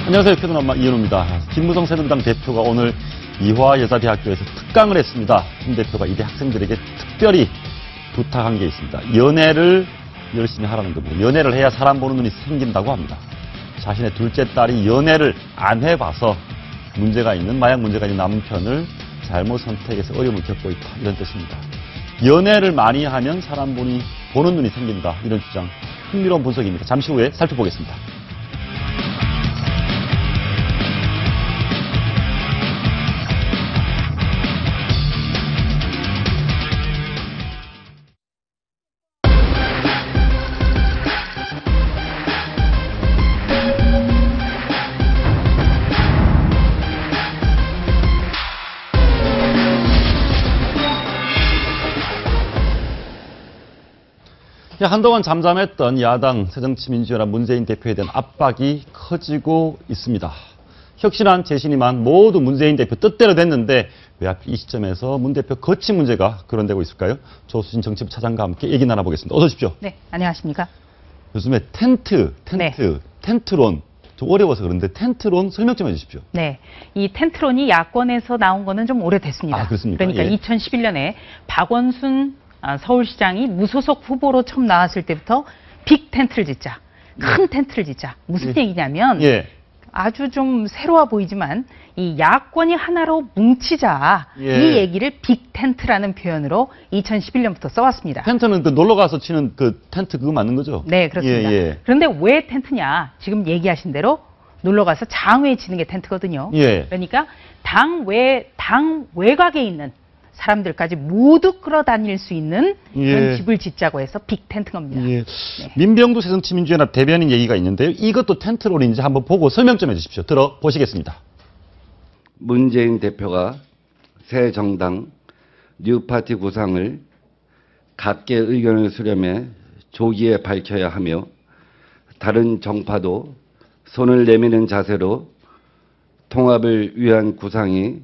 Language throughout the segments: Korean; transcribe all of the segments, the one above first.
안녕하세요. 표준엄마 이현우입니다. 김무성 새누리당 대표가 오늘 이화여자대학교에서 특강을 했습니다. 김 대표가 이대 학생들에게 특별히 부탁한 게 있습니다. 연애를 열심히 하라는 겁니다. 연애를 해야 사람 보는 눈이 생긴다고 합니다. 자신의 둘째 딸이 연애를 안 해봐서 문제가 있는, 마약 문제가 있는 남편을 잘못 선택해서 어려움을 겪고 있다. 이런 뜻입니다. 연애를 많이 하면 사람 보는 눈이 생긴다. 이런 주장. 흥미로운 분석입니다. 잠시 후에 살펴보겠습니다. 한동안 잠잠했던 야당 새정치민주연합 문재인 대표에 대한 압박이 커지고 있습니다. 혁신안, 재신임안 모두 문재인 대표 뜻대로 됐는데 왜 하필 이 시점에서 문 대표 거취 문제가 거론되고 있을까요? 조수진 정치부 차장과 함께 얘기 나눠보겠습니다. 어서 오십시오. 네, 안녕하십니까. 요즘에 텐트론 좀 어려워서 그런데 텐트론 설명 좀 해주십시오. 네, 이 텐트론이 야권에서 나온 거는 좀 오래됐습니다. 아, 그렇습니까? 그러니까 예. 2011년에 박원순 서울시장이 무소속 후보로 처음 나왔을 때부터 빅 텐트를 짓자, 큰 텐트를 짓자. 무슨 얘기냐면 아주 좀 새로워 보이지만 이 야권이 하나로 뭉치자, 이 얘기를 빅 텐트라는 표현으로 2011년부터 써왔습니다. 텐트는 그 놀러 가서 치는 그 텐트 그거 맞는 거죠? 네, 그렇습니다. 그런데 왜 텐트냐? 지금 얘기하신 대로 놀러 가서 장외에 치는 게 텐트거든요. 그러니까 당 외곽에 있는 사람들까지 모두 끌어다닐 수 있는 그런 집을 짓자고 해서 빅 텐트 겁니다. 네. 민병두 새정치민주연합 대변인 얘기가 있는데요. 이것도 텐트론인지 한번 보고 설명 좀 해주십시오. 들어보시겠습니다. 문재인 대표가 새 정당 뉴파티 구상을 각계 의견을 수렴해 조기에 밝혀야 하며 다른 정파도 손을 내미는 자세로 통합을 위한 구상이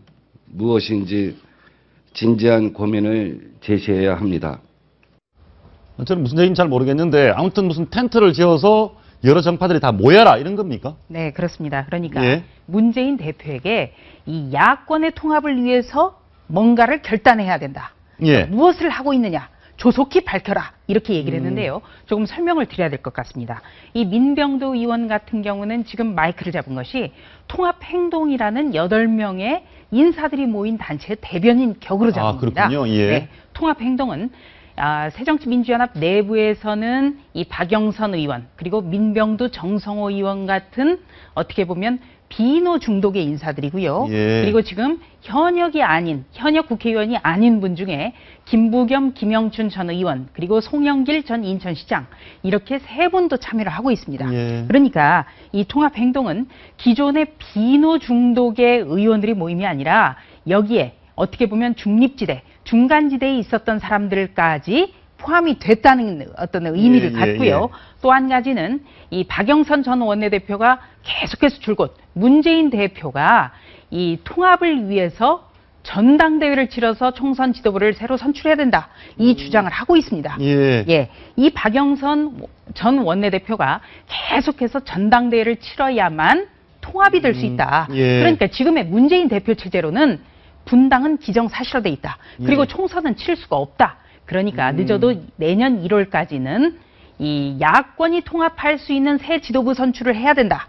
무엇인지 진지한 고민을 제시해야 합니다. 저는 무슨 얘기인지 잘 모르겠는데 아무튼 무슨 텐트를 지어서 여러 정파들이 다 모여라 이런 겁니까? 네, 그렇습니다. 그러니까 문재인 대표에게 이 야권의 통합을 위해서 뭔가를 결단해야 된다. 무엇을 하고 있느냐? 조속히 밝혀라. 이렇게 얘기를 했는데요. 조금 설명을 드려야 될 것 같습니다. 이 민병두 의원 같은 경우는 지금 마이크를 잡은 것이 통합행동이라는 8명의 인사들이 모인 단체의 대변인 격으로 잡은 겁니다. 그렇군요. 네, 통합행동은 새정치민주연합 내부에서는 이 박영선 의원 그리고 민병두 정성호 의원 같은 어떻게 보면 비노 중독의 인사들이고요. 그리고 지금 현역 국회의원이 아닌 분 중에 김부겸, 김영춘 전 의원 그리고 송영길 전 인천시장 이렇게 3분도 참여를 하고 있습니다. 그러니까 이 통합행동은 기존의 비노 중독의 의원들이 모임이 아니라 여기에 어떻게 보면 중립지대, 중간지대에 있었던 사람들까지 포함이 됐다는 어떤 의미를 갖고요. 또 한 가지는 이 박영선 전 원내대표가 계속해서 줄곧 문재인 대표가 이 통합을 위해서 전당대회를 치러서 총선 지도부를 새로 선출해야 된다. 이 주장을 하고 있습니다. 이 박영선 전 원내대표가 계속해서 전당대회를 치러야만 통합이 될 수 있다. 그러니까 지금의 문재인 대표 체제로는 분당은 기정사실화돼 있다. 그리고 총선은 칠 수가 없다. 그러니까 늦어도 내년 1월까지는 이 야권이 통합할 수 있는 새 지도부 선출을 해야 된다.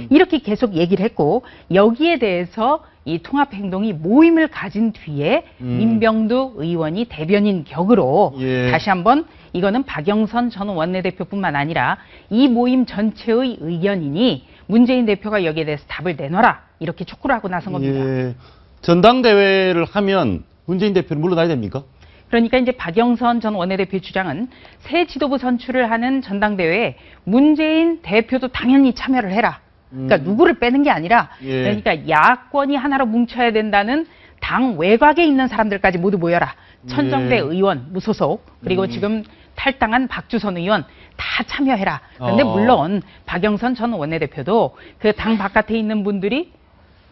이렇게 계속 얘기를 했고 여기에 대해서 이 통합행동이 모임을 가진 뒤에 민병두 의원이 대변인 격으로 다시 한번 이거는 박영선 전 원내대표뿐만 아니라 이 모임 전체의 의견이니 문재인 대표가 여기에 대해서 답을 내놔라. 이렇게 촉구를 하고 나선 겁니다. 전당대회를 하면 문재인 대표는 물러나야 됩니까? 그러니까 이제 박영선 전 원내대표 주장은 새 지도부 선출을 하는 전당대회에 문재인 대표도 당연히 참여를 해라. 그러니까 누구를 빼는 게 아니라 그러니까 야권이 하나로 뭉쳐야 된다는 당 외곽에 있는 사람들까지 모두 모여라. 천정배 의원 무소속 그리고 지금 탈당한 박주선 의원 다 참여해라. 그런데 물론 박영선 전 원내대표도 그 당 바깥에 있는 분들이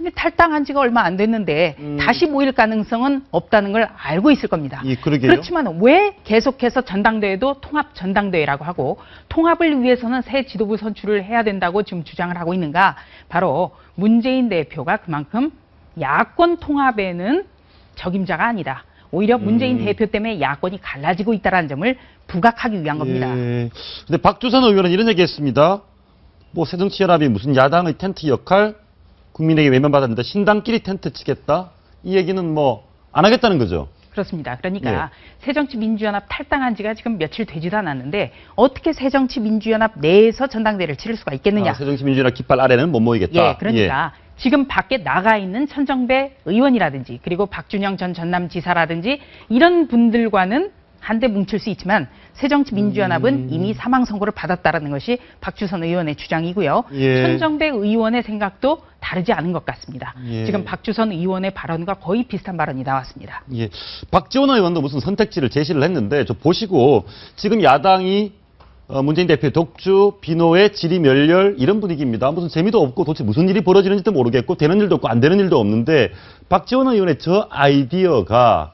근데 탈당한 지가 얼마 안 됐는데 다시 모일 가능성은 없다는 걸 알고 있을 겁니다. 예, 그러게요. 그렇지만 왜 계속해서 전당대회도 통합 전당대회라고 하고 통합을 위해서는 새 지도부 선출을 해야 된다고 지금 주장을 하고 있는가? 바로 문재인 대표가 그만큼 야권 통합에는 적임자가 아니다. 오히려 문재인 대표 때문에 야권이 갈라지고 있다는 점을 부각하기 위한 겁니다. 예. 근데 박주선 의원은 이런 얘기했습니다. 뭐 새정치연합이 무슨 야당의 텐트 역할, 국민에게 외면받았는데 신당끼리 텐트 치겠다. 이 얘기는 뭐 안 하겠다는 거죠. 그렇습니다. 그러니까 새정치민주연합 탈당한 지가 지금 며칠 되지도 않았는데 어떻게 새정치민주연합 내에서 전당대회를 치를 수가 있겠느냐. 새정치민주연합 깃발 아래는 못 모이겠다. 예, 그러니까 지금 밖에 나가 있는 천정배 의원이라든지 그리고 박준영 전 전남지사라든지 이런 분들과는 한데 뭉칠 수 있지만 새정치민주연합은 이미 사망 선고를 받았다라는 것이 박주선 의원의 주장이고요. 예. 천정배 의원의 생각도 다르지 않은 것 같습니다. 예. 지금 박주선 의원의 발언과 거의 비슷한 발언이 나왔습니다. 예. 박지원 의원도 무슨 선택지를 제시를 했는데 저 보시고 지금 야당이 문재인 대표의 독주, 비노의 지리멸렬 이런 분위기입니다. 무슨 재미도 없고 도대체 무슨 일이 벌어지는지도 모르겠고 되는 일도 없고 안 되는 일도 없는데 박지원 의원의 저 아이디어가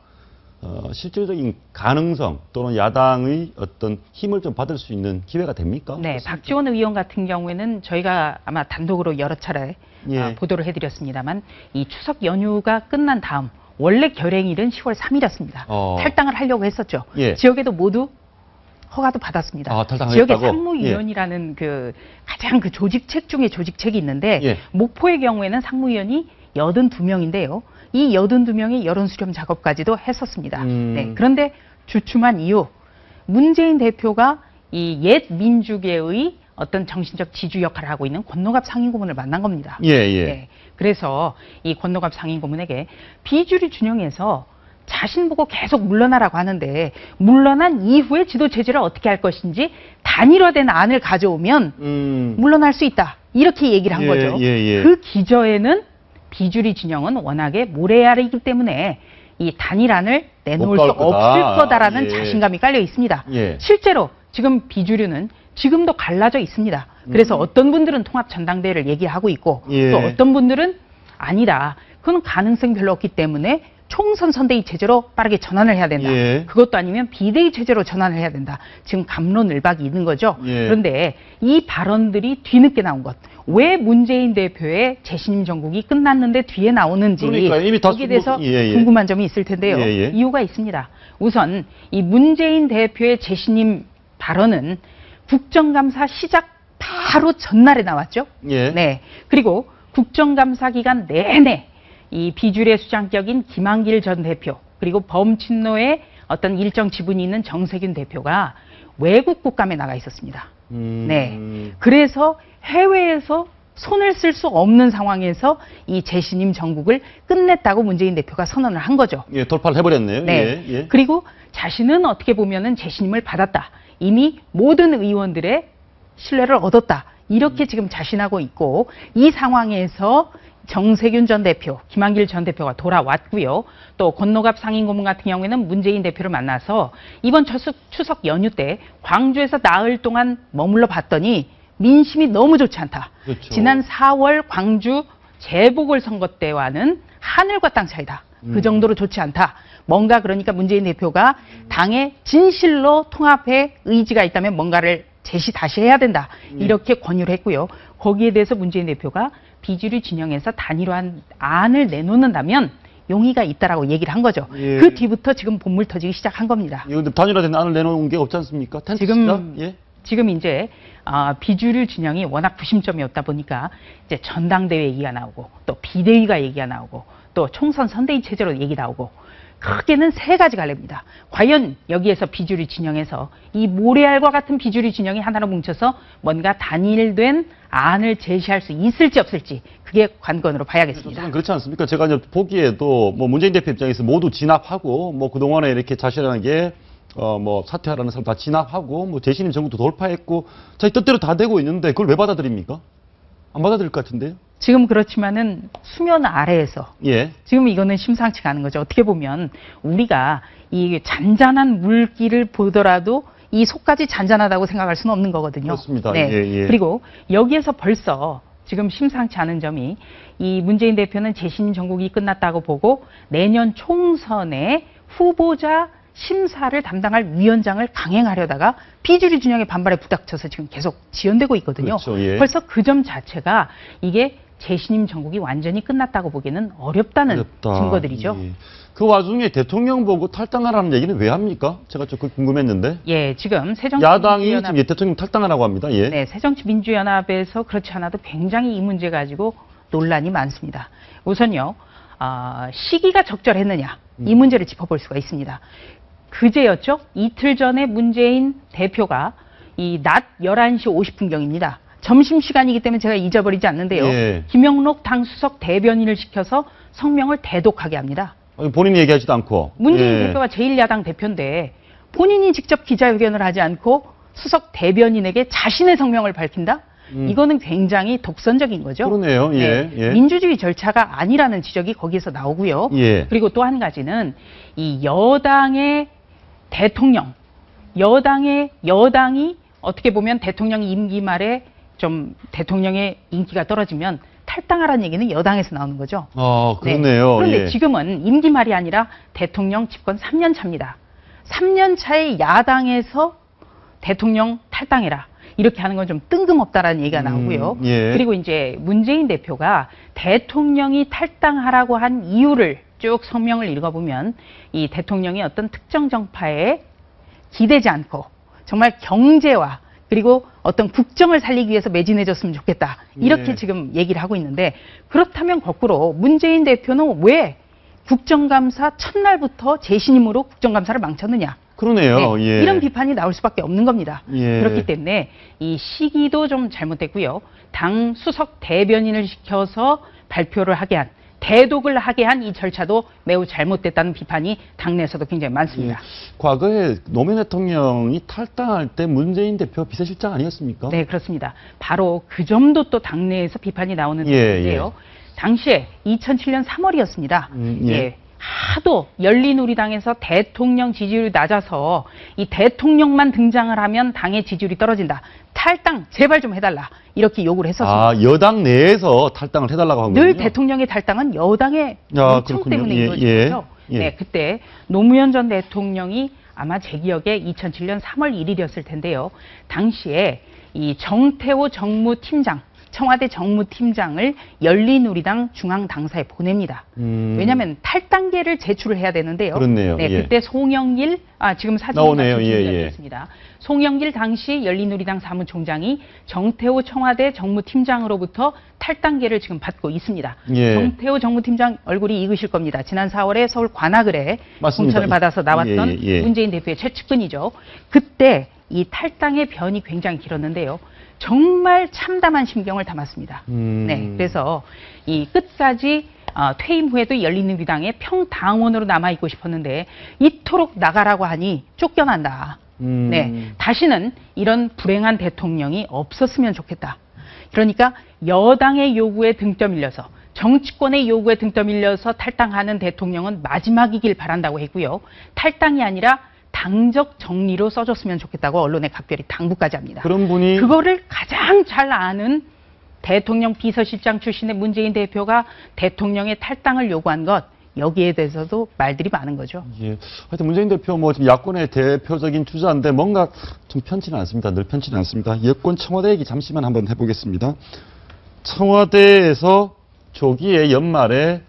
실질적인 가능성 또는 야당의 어떤 힘을 좀 받을 수 있는 기회가 됩니까? 네, 박지원 의원 같은 경우에는 저희가 아마 단독으로 여러 차례 예. 보도를 해드렸습니다만 이 추석 연휴가 끝난 다음 원래 결행일은 10월 3일이었습니다. 탈당을 하려고 했었죠. 예. 지역에도 모두 허가도 받았습니다. 탈당하겠다고? 지역의 상무위원이라는 그 가장 그 조직책 중에 조직책이 있는데 예. 목포의 경우에는 상무위원이 82명인데요. 이 82명의 여론 수렴 작업까지도 했었습니다. 네, 그런데 주춤한 이유 문재인 대표가 이 옛 민주계의 어떤 정신적 지주 역할을 하고 있는 권노갑 상임고문을 만난 겁니다. 예, 예. 네, 그래서 이 권노갑 상임고문에게 비주류 준영에서 자신 보고 계속 물러나라고 하는데 물러난 이후에 지도 체제를 어떻게 할 것인지 단일화된 안을 가져오면 물러날 수 있다. 이렇게 얘기를 한 거죠. 그 기저에는 비주류 진영은 워낙에 모래알이기 때문에 이 단일안을 내놓을 수 없을 거다라는 자신감이 깔려 있습니다. 실제로 지금 비주류는 지금도 갈라져 있습니다. 그래서 어떤 분들은 통합 전당대회를 얘기하고 있고 또 어떤 분들은 아니다. 그건 가능성 별로 없기 때문에 총선 선대위 체제로 빠르게 전환을 해야 된다. 그것도 아니면 비대위 체제로 전환을 해야 된다. 지금 감론을박이 있는 거죠. 그런데 이 발언들이 뒤늦게 나온 것. 왜 문재인 대표의 재신임 정국이 끝났는데 뒤에 나오는지 여기에 대해서 궁금한 점이 있을 텐데요. 이유가 있습니다. 우선 이 문재인 대표의 재신임 발언은 국정감사 시작 바로 전날에 나왔죠. 네. 그리고 국정감사 기간 내내 이 비주류의 수장격인 김한길 전 대표 그리고 범친노의 어떤 일정 지분이 있는 정세균 대표가 외국 국감에 나가 있었습니다. 네. 그래서 해외에서 손을 쓸 수 없는 상황에서 이 재신임 정국을 끝냈다고 문재인 대표가 선언을 한 거죠. 돌파를 해버렸네요. 네. 그리고 자신은 어떻게 보면은 재신임을 받았다. 이미 모든 의원들의 신뢰를 얻었다. 이렇게 지금 자신하고 있고 이 상황에서 정세균 전 대표, 김한길 전 대표가 돌아왔고요. 또 권노갑 상임고문 같은 경우에는 문재인 대표를 만나서 이번 추석 연휴 때 광주에서 나흘 동안 머물러 봤더니 민심이 너무 좋지 않다. 그렇죠. 지난 4월 광주 재보궐선거 때와는 하늘과 땅 차이다. 그 정도로 좋지 않다. 뭔가 그러니까 문재인 대표가 당의 진실로 통합의 의지가 있다면 뭔가를 다시 해야 된다. 이렇게 권유를 했고요. 거기에 대해서 문재인 대표가 비주류 진영에서 단일화한 안을 내놓는다면 용의가 있다라고 얘기를 한 거죠. 그 뒤부터 지금 본물 터지기 시작한 겁니다. 근데 단일화된 안을 내놓은 게 없지 않습니까? 지금 이제 비주류 진영이 워낙 구심점이었다 보니까 이제 전당대회 얘기가 나오고 또 비대위가 얘기가 나오고 또 총선 선대위 체제로 얘기 나오고 크게는 세 가지 갈래입니다. 과연 여기에서 비주류 진영에서 이 모래알과 같은 비주류 진영이 하나로 뭉쳐서 뭔가 단일된 안을 제시할 수 있을지 없을지 그게 관건으로 봐야겠습니다. 그렇지 않습니까? 제가 이제 보기에도 뭐 문재인 대표 입장에서 모두 진압하고 뭐 그동안에 이렇게 자신에게 뭐 사퇴하라는 사람 다 진압하고 뭐 재신임 정국도 돌파했고 자기 뜻대로 다 되고 있는데 그걸 왜 받아들입니까? 안 받아들일 것 같은데요? 지금 그렇지만은 수면 아래에서 지금 이거는 심상치가 않은 거죠. 어떻게 보면 우리가 이 잔잔한 물길을 보더라도 이 속까지 잔잔하다고 생각할 수는 없는 거거든요. 그렇습니다. 네. 그리고 여기에서 벌써 지금 심상치 않은 점이 이 문재인 대표는 재신 전국이 끝났다고 보고 내년 총선에 후보자 심사를 담당할 위원장을 강행하려다가 비주류 진영의 반발에 부닥쳐서 지금 계속 지연되고 있거든요. 그렇죠, 예. 벌써 그 점 자체가 이게 재신임 전국이 완전히 끝났다고 보기는 어렵다는 어렵다. 증거들이죠. 예. 그 와중에 대통령 보고 탈당하라는 얘기는 왜 합니까? 제가 조금 궁금했는데. 예, 지금 야당이 지금 대통령 탈당하라고 합니다. 예. 네, 새정치민주연합에서 그렇지 않아도 굉장히 이 문제 가지고 논란이 많습니다. 우선요, 시기가 적절했느냐 이 문제를 짚어볼 수가 있습니다. 그제였죠. 이틀 전에 문재인 대표가 이 낮 11시 50분경입니다. 점심시간이기 때문에 제가 잊어버리지 않는데요. 예. 김영록 당 수석 대변인을 시켜서 성명을 대독하게 합니다. 본인이 얘기하지도 않고. 문재인 예. 대표가 제1야당 대표인데 본인이 직접 기자회견을 하지 않고 수석 대변인에게 자신의 성명을 밝힌다? 이거는 굉장히 독선적인 거죠. 그러네요. 예. 예. 민주주의 절차가 아니라는 지적이 거기에서 나오고요. 예. 그리고 또 한 가지는 이 여당의 대통령, 여당이 어떻게 보면 대통령 임기 말에 좀 대통령의 인기가 떨어지면 탈당하라는 얘기는 여당에서 나오는 거죠. 그러네요. 그런데 예. 지금은 임기 말이 아니라 대통령 집권 3년 차입니다. 3년 차에 야당에서 대통령 탈당해라. 이렇게 하는 건 좀 뜬금없다라는 얘기가 나오고요. 예. 그리고 이제 문재인 대표가 대통령이 탈당하라고 한 이유를 쭉 성명을 읽어보면 이 대통령이 어떤 특정 정파에 기대지 않고 정말 경제와 그리고 어떤 국정을 살리기 위해서 매진해줬으면 좋겠다. 이렇게 예. 지금 얘기를 하고 있는데 그렇다면 거꾸로 문재인 대표는 왜 국정감사 첫날부터 재신임으로 국정감사를 망쳤느냐. 그러네요. 네, 예. 이런 비판이 나올 수밖에 없는 겁니다. 예. 그렇기 때문에 이 시기도 좀 잘못됐고요. 당 수석 대변인을 시켜서 발표를 하게 한 대독을 하게 한 이 절차도 매우 잘못됐다는 비판이 당내에서도 굉장히 많습니다. 과거에 노무현 대통령이 탈당할 때 문재인 대표 비서실장 아니었습니까? 네, 그렇습니다. 바로 그 점도 또 당내에서 비판이 나오는 예, 건데요. 당시에 2007년 3월이었습니다. 예. 하도 열린우리당에서 대통령 지지율이 낮아서 이 대통령만 등장을 하면 당의 지지율이 떨어진다. 탈당 제발 좀 해달라. 이렇게 요구를 했었습니다. 여당 내에서 탈당을 해달라고 한 거군요. 늘 대통령의 탈당은 여당의 요청 그렇군요. 때문에 예, 이루어진 예, 거죠. 예. 네, 그때 노무현 전 대통령이 아마 제 기억에 2007년 3월 1일이었을 텐데요. 당시에 이 정태호 정무팀장, 청와대 정무팀장을 열린우리당 중앙당사에 보냅니다. 왜냐하면 탈당계를 제출을 해야 되는데요. 그렇네요. 네, 예. 그때 송영길, 지금 사진이 나오네요. 예, 예. 있습니다. 송영길 당시 열린우리당 사무총장이 정태호 청와대 정무팀장으로부터 탈당계를 지금 받고 있습니다. 예. 정태호 정무팀장 얼굴이 익으실 겁니다. 지난 4월에 서울 관악을에 맞습니다. 공천을 받아서 나왔던 예, 예. 문재인 대표의 최측근이죠. 그때 이 탈당의 변이 굉장히 길었는데요. 정말 참담한 심경을 담았습니다. 네, 그래서 이 끝까지 퇴임 후에도 열린우리당의 평당원으로 남아있고 싶었는데 이토록 나가라고 하니 쫓겨난다. 네, 다시는 이런 불행한 대통령이 없었으면 좋겠다. 그러니까 여당의 요구에 등떠 밀려서 정치권의 요구에 등떠 밀려서 탈당하는 대통령은 마지막이길 바란다고 했고요. 탈당이 아니라 당적 정리로 써줬으면 좋겠다고 언론에 각별히 당부까지 합니다. 그런 분이 그거를 가장 잘 아는 대통령 비서실장 출신의 문재인 대표가 대통령의 탈당을 요구한 것, 여기에 대해서도 말들이 많은 거죠. 예. 하여튼 문재인 대표 지금 야권의 대표적인 주자인데 뭔가 좀 편치는 않습니다. 늘 편치는 않습니다. 여권 청와대 얘기 잠시만 한번 해보겠습니다. 청와대에서 조기에 연말에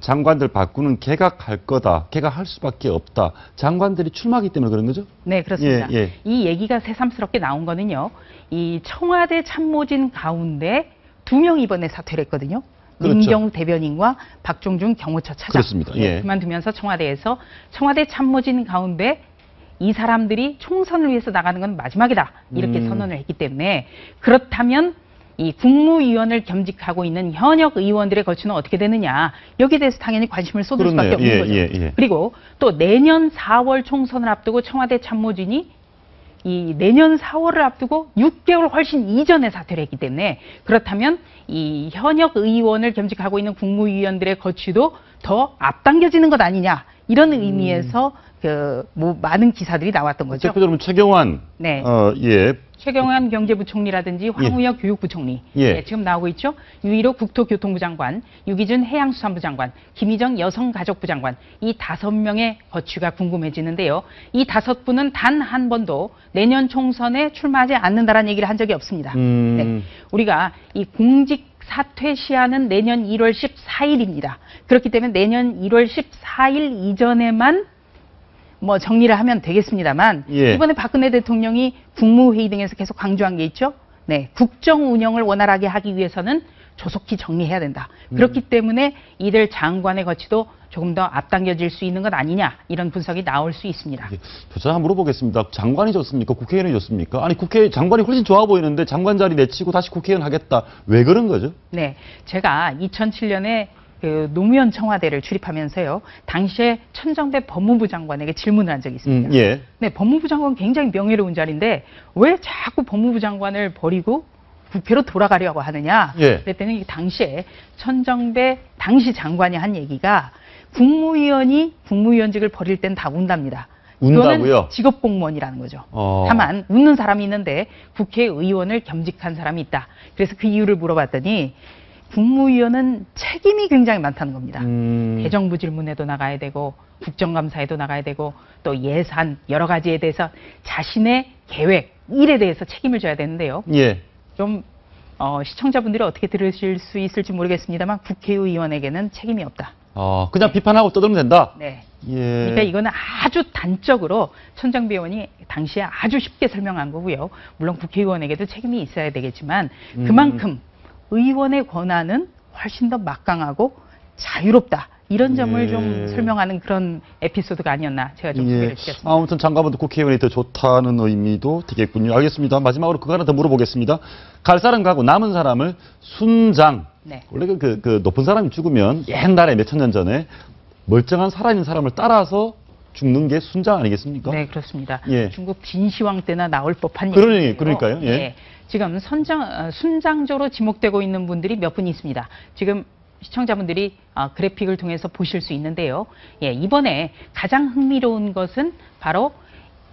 장관들 바꾸는 개각할 거다. 개각할 수밖에 없다. 장관들이 출마하기 때문에 그런 거죠? 네, 그렇습니다. 예, 예. 이 얘기가 새삼스럽게 나온 거는요. 이 청와대 참모진 가운데 2명 이번에 사퇴를 했거든요. 그렇죠. 민경욱 대변인과 박종준 경호처 차장. 그렇습니다. 예. 그만두면서 청와대에서 청와대 참모진 가운데 이 사람들이 총선을 위해서 나가는 건 마지막이다. 이렇게 선언을 했기 때문에 그렇다면 이 국무위원을 겸직하고 있는 현역 의원들의 거취는 어떻게 되느냐. 여기에 대해서 당연히 관심을 쏟을 그렇네요. 수밖에 없는 예, 거죠. 예, 예. 그리고 또 내년 4월 총선을 앞두고 청와대 참모진이 이 내년 4월을 앞두고 6개월 훨씬 이전에 사퇴를 했기 때문에 그렇다면 이 현역 의원을 겸직하고 있는 국무위원들의 거취도 더 앞당겨지는 것 아니냐. 이런 의미에서 뭐 많은 기사들이 나왔던 거죠. 대표적으로 최경환, 네. 예, 최경환 경제부총리라든지 황우혁 교육부총리 예. 지금 나오고 있죠. 유일호 국토교통부 장관, 유기준 해양수산부 장관, 김희정 여성가족부 장관 이 5명의 거취가 궁금해지는데요. 이 5분은 단 한 번도 내년 총선에 출마하지 않는다라는 얘기를 한 적이 없습니다. 네. 우리가 이 공직 사퇴 시한은 내년 1월 14일입니다. 그렇기 때문에 내년 1월 14일 이전에만 뭐 정리를 하면 되겠습니다만 예. 이번에 박근혜 대통령이 국무회의 등에서 계속 강조한 게 있죠. 네, 국정 운영을 원활하게 하기 위해서는 조속히 정리해야 된다. 그렇기 때문에 이들 장관의 거취도 조금 더 앞당겨질 수 있는 것 아니냐 이런 분석이 나올 수 있습니다. 저자 한번 물어보겠습니다. 장관이 좋습니까? 국회의원이 좋습니까? 아니 국회 장관이 훨씬 좋아 보이는데 장관 자리 내치고 다시 국회의원 하겠다. 왜 그런 거죠? 네, 제가 2007년에 노무현 청와대를 출입하면서요. 당시에 천정배 법무부 장관에게 질문을 한 적이 있습니다. 예. 네, 법무부 장관 굉장히 명예로운 자리인데 왜 자꾸 법무부 장관을 버리고 국회로 돌아가려고 하느냐. 예. 그랬더니 당시에 천정배 당시 장관이 한 얘기가 국무위원이 국무위원직을 버릴 땐 다 운답니다. 운다고요? 이거는 직업 공무원이라는 거죠. 다만 웃는 사람이 있는데 국회의원을 겸직한 사람이 있다. 그래서 그 이유를 물어봤더니 국무위원은 책임이 굉장히 많다는 겁니다. 대정부 질문에도 나가야 되고 국정감사에도 나가야 되고 또 예산 여러 가지에 대해서 자신의 계획, 일에 대해서 책임을 져야 되는데요. 예. 좀 시청자분들이 어떻게 들으실 수 있을지 모르겠습니다만 국회의원에게는 책임이 없다. 그냥 비판하고 떠들면 된다? 네. 예. 그러니까 이거는 아주 단적으로 천정배 의원이 당시에 아주 쉽게 설명한 거고요. 물론 국회의원에게도 책임이 있어야 되겠지만 그만큼 의원의 권한은 훨씬 더 막강하고 자유롭다. 이런 점을 좀 설명하는 그런 에피소드가 아니었나 제가 좀 소개를 드렸습니다. 아무튼 장관보다 국회의원이 더 좋다는 의미도 되겠군요. 알겠습니다. 마지막으로 그거 하나 더 물어보겠습니다. 갈 사람 가고 남은 사람을 순장. 네. 원래 그 높은 사람이 죽으면 옛날에 몇천 년 전에 멀쩡한 살아있는 사람을 따라서 죽는 게 순장 아니겠습니까? 네, 그렇습니다. 예. 중국 진시황 때나 나올 법한 얘기예요. 그러니까요. 예. 네. 지금 순장조로 지목되고 있는 분들이 몇 분 있습니다. 지금 시청자분들이 그래픽을 통해서 보실 수 있는데요. 예, 이번에 가장 흥미로운 것은 바로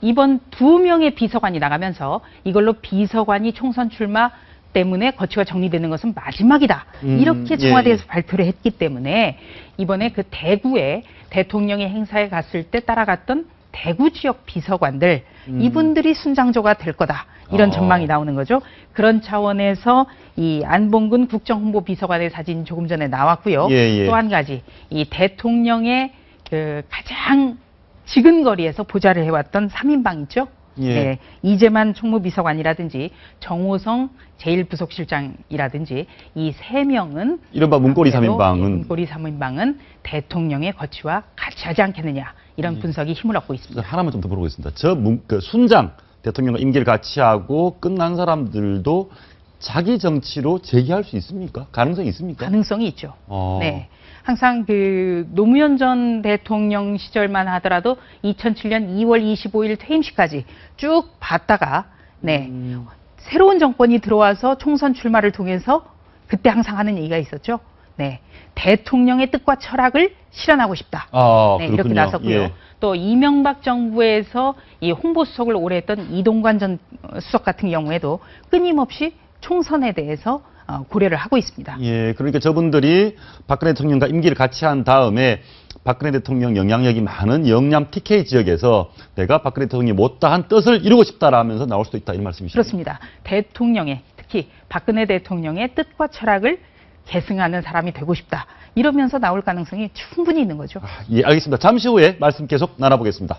이번 2명의 비서관이 나가면서 이걸로 비서관이 총선 출마 때문에 거취가 정리되는 것은 마지막이다. 이렇게 청와대에서 발표를 했기 때문에 이번에 그 대구에 대통령이 행사에 갔을 때 따라갔던 대구 지역 비서관들 이분들이 순장조가 될 거다. 이런 전망이 나오는 거죠. 그런 차원에서 이 안봉근 국정홍보비서관의 사진 조금 전에 나왔고요. 또 한 가지 이 대통령의 그 가장 지근거리에서 보좌를 해왔던 3인방 있죠. 네, 이재만 총무비서관이라든지 정호성 제1부속실장이라든지 이 3명은 이른바 문고리 3인방은 문고리 3인방은 대통령의 거취와 같이 하지 않겠느냐 이런 분석이 힘을 얻고 있습니다. 하나만 좀 더 물어보겠습니다. 그 순장 대통령과 임기를 같이 하고 끝난 사람들도 자기 정치로 재기할 수 있습니까? 가능성이 있습니까? 가능성이 있죠. 네. 항상 그 노무현 전 대통령 시절만 하더라도 2007년 2월 25일 퇴임식까지 쭉 봤다가 새로운 정권이 들어와서 총선 출마를 통해서 그때 항상 하는 얘기가 있었죠. 네. 대통령의 뜻과 철학을 실현하고 싶다. 네, 이렇게 나섰고요. 또 이명박 정부에서 이 홍보수석을 오래 했던 이동관 전 수석 같은 경우에도 끊임없이 총선에 대해서 고려를 하고 있습니다. 예, 그러니까 저분들이 박근혜 대통령과 임기를 같이 한 다음에 박근혜 대통령 영향력이 많은 영남 TK 지역에서 내가 박근혜 대통령이 못다한 뜻을 이루고 싶다라면서 나올 수도 있다 이런 말씀이시죠? 그렇습니다. 대통령의 특히 박근혜 대통령의 뜻과 철학을 계승하는 사람이 되고 싶다. 이러면서 나올 가능성이 충분히 있는 거죠. 예, 알겠습니다. 잠시 후에 말씀 계속 나눠보겠습니다.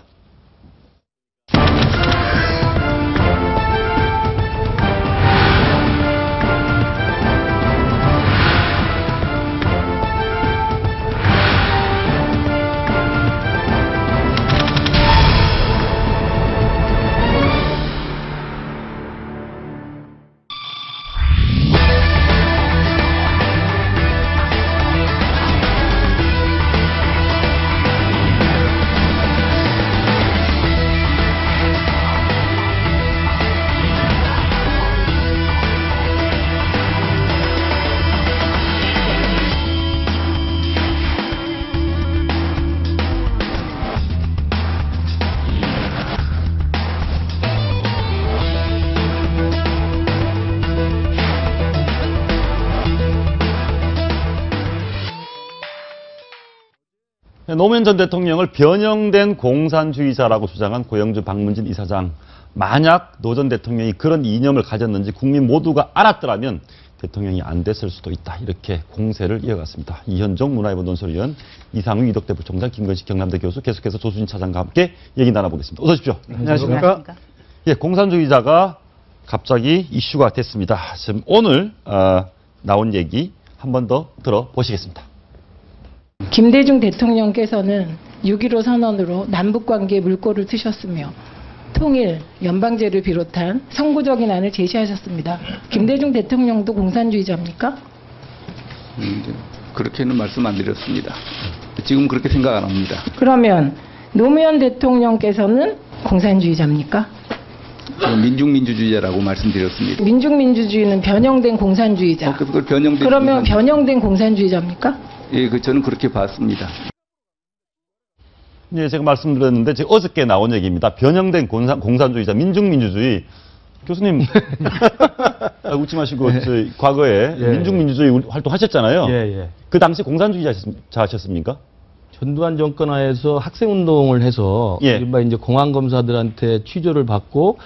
노무현 전 대통령을 변형된 공산주의자라고 주장한 고영주 박문진 이사장. 만약 노 전 대통령이 그런 이념을 가졌는지 국민 모두가 알았더라면 대통령이 안 됐을 수도 있다. 이렇게 공세를 이어갔습니다. 이현종 문화예보 논설위원, 이상우 이덕대 부총장, 김건식 경남대 교수, 계속해서 조수진 차장과 함께 얘기 나눠보겠습니다. 어서 오십시오. 안녕하십니까. 예, 공산주의자가 갑자기 이슈가 됐습니다. 지금 오늘 나온 얘기 한 번 더 들어보시겠습니다. 김대중 대통령께서는 6.15 선언으로 남북관계에 물꼬를 트셨으며 통일, 연방제를 비롯한 선구적인 안을 제시하셨습니다. 김대중 대통령도 공산주의자입니까? 그렇게는 말씀 안 드렸습니다. 지금 그렇게 생각 안 합니다. 그러면 노무현 대통령께서는 공산주의자입니까? 저는 민중민주주의자라고 말씀드렸습니다. 민중민주주의는 변형된 공산주의자. 그걸 변형된 그러면 변형된 공산주의자입니까? 예, 저는 그렇게 봤습니다. 예, 제가 말씀드렸는데 지금 어저께 나온 얘기입니다. 변형된 공산주의자, 민중민주주의. 교수님, 웃지 마시고 과거에 민중민주주의 활동하셨잖아요. 그 당시 공산주의자셨습니까? 전두환 정권 하에서 학생운동을 해서 이른바 이제 공안검사들한테 취조를 받고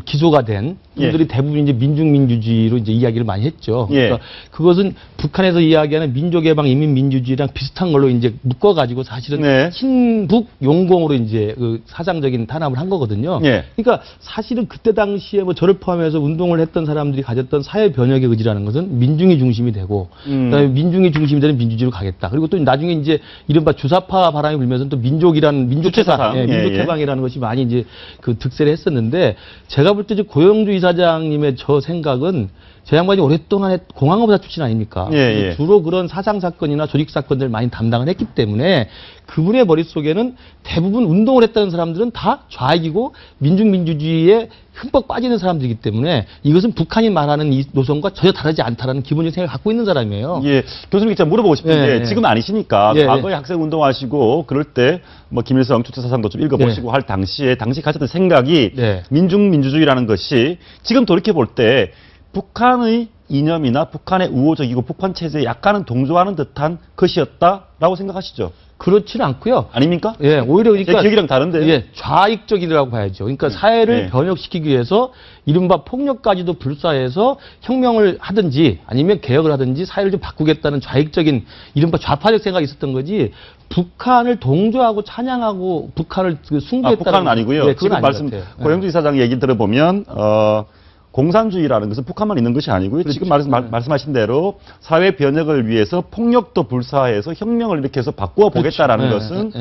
기소가 된 분들이 대부분 이제 민중민주주의로 이제 이야기를 많이 했죠. 그러니까 그것은 북한에서 이야기하는 민족해방 인민민주주의랑 비슷한 걸로 이제 묶어가지고 사실은 친북 용공으로 이제 그 사상적인 탄압을 한 거거든요. 그러니까 사실은 그때 당시에 뭐 저를 포함해서 운동을 했던 사람들이 가졌던 사회 변혁의 의지라는 것은 민중이 중심이 되고 그다음에 민중이 중심이 되는 민주주의로 가겠다. 그리고 또 나중에 이제 이른바 주사파 바람이 불면서 또 민족해방이라는 것이 많이 이제 그 득세를 했었는데 제가 볼 때 이제 고영주 이사장님의 저 생각은 저 양반이 오랫동안 공안검사 출신 아닙니까? 주로 그런 사상 사건이나 조직 사건들 많이 담당을 했기 때문에 그분의 머릿속에는 대부분 운동을 했다는 사람들은 다 좌익이고 민중민주주의에 흠뻑 빠지는 사람들이기 때문에 이것은 북한이 말하는 이 노선과 전혀 다르지 않다라는 기본적인 생각을 갖고 있는 사람이에요. 교수님께 물어보고 싶은데 지금 아니시니까 과거에 학생 운동하시고 그럴 때 뭐 김일성 주체사상도 좀 읽어보시고 할 당시 가졌던 생각이 민중민주주의라는 것이 지금 돌이켜볼 때 북한의 이념이나 북한의 우호적이고 북한 체제에 약간은 동조하는 듯한 것이었다라고 생각하시죠? 그렇지는 않고요. 아닙니까? 오히려 그러니까 제 기억이랑 다른데요. 좌익적이라고 봐야죠. 그러니까 사회를 변혁시키기 위해서 이른바 폭력까지도 불사해서 혁명을 하든지 아니면 개혁을 하든지 사회를 좀 바꾸겠다는 좌익적인 이른바 좌파적 생각이 있었던 거지. 북한을 동조하고 찬양하고 북한을 숭배했다는 북한은 아니고요. 지금 고영주 이사장 얘기 들어보면 공산주의라는 것은 북한만 있는 것이 아니고요. 지금 말씀하신 대로 사회 변혁을 위해서 폭력도 불사해서 혁명을 이렇게 해서 바꾸어 보겠다라는 것은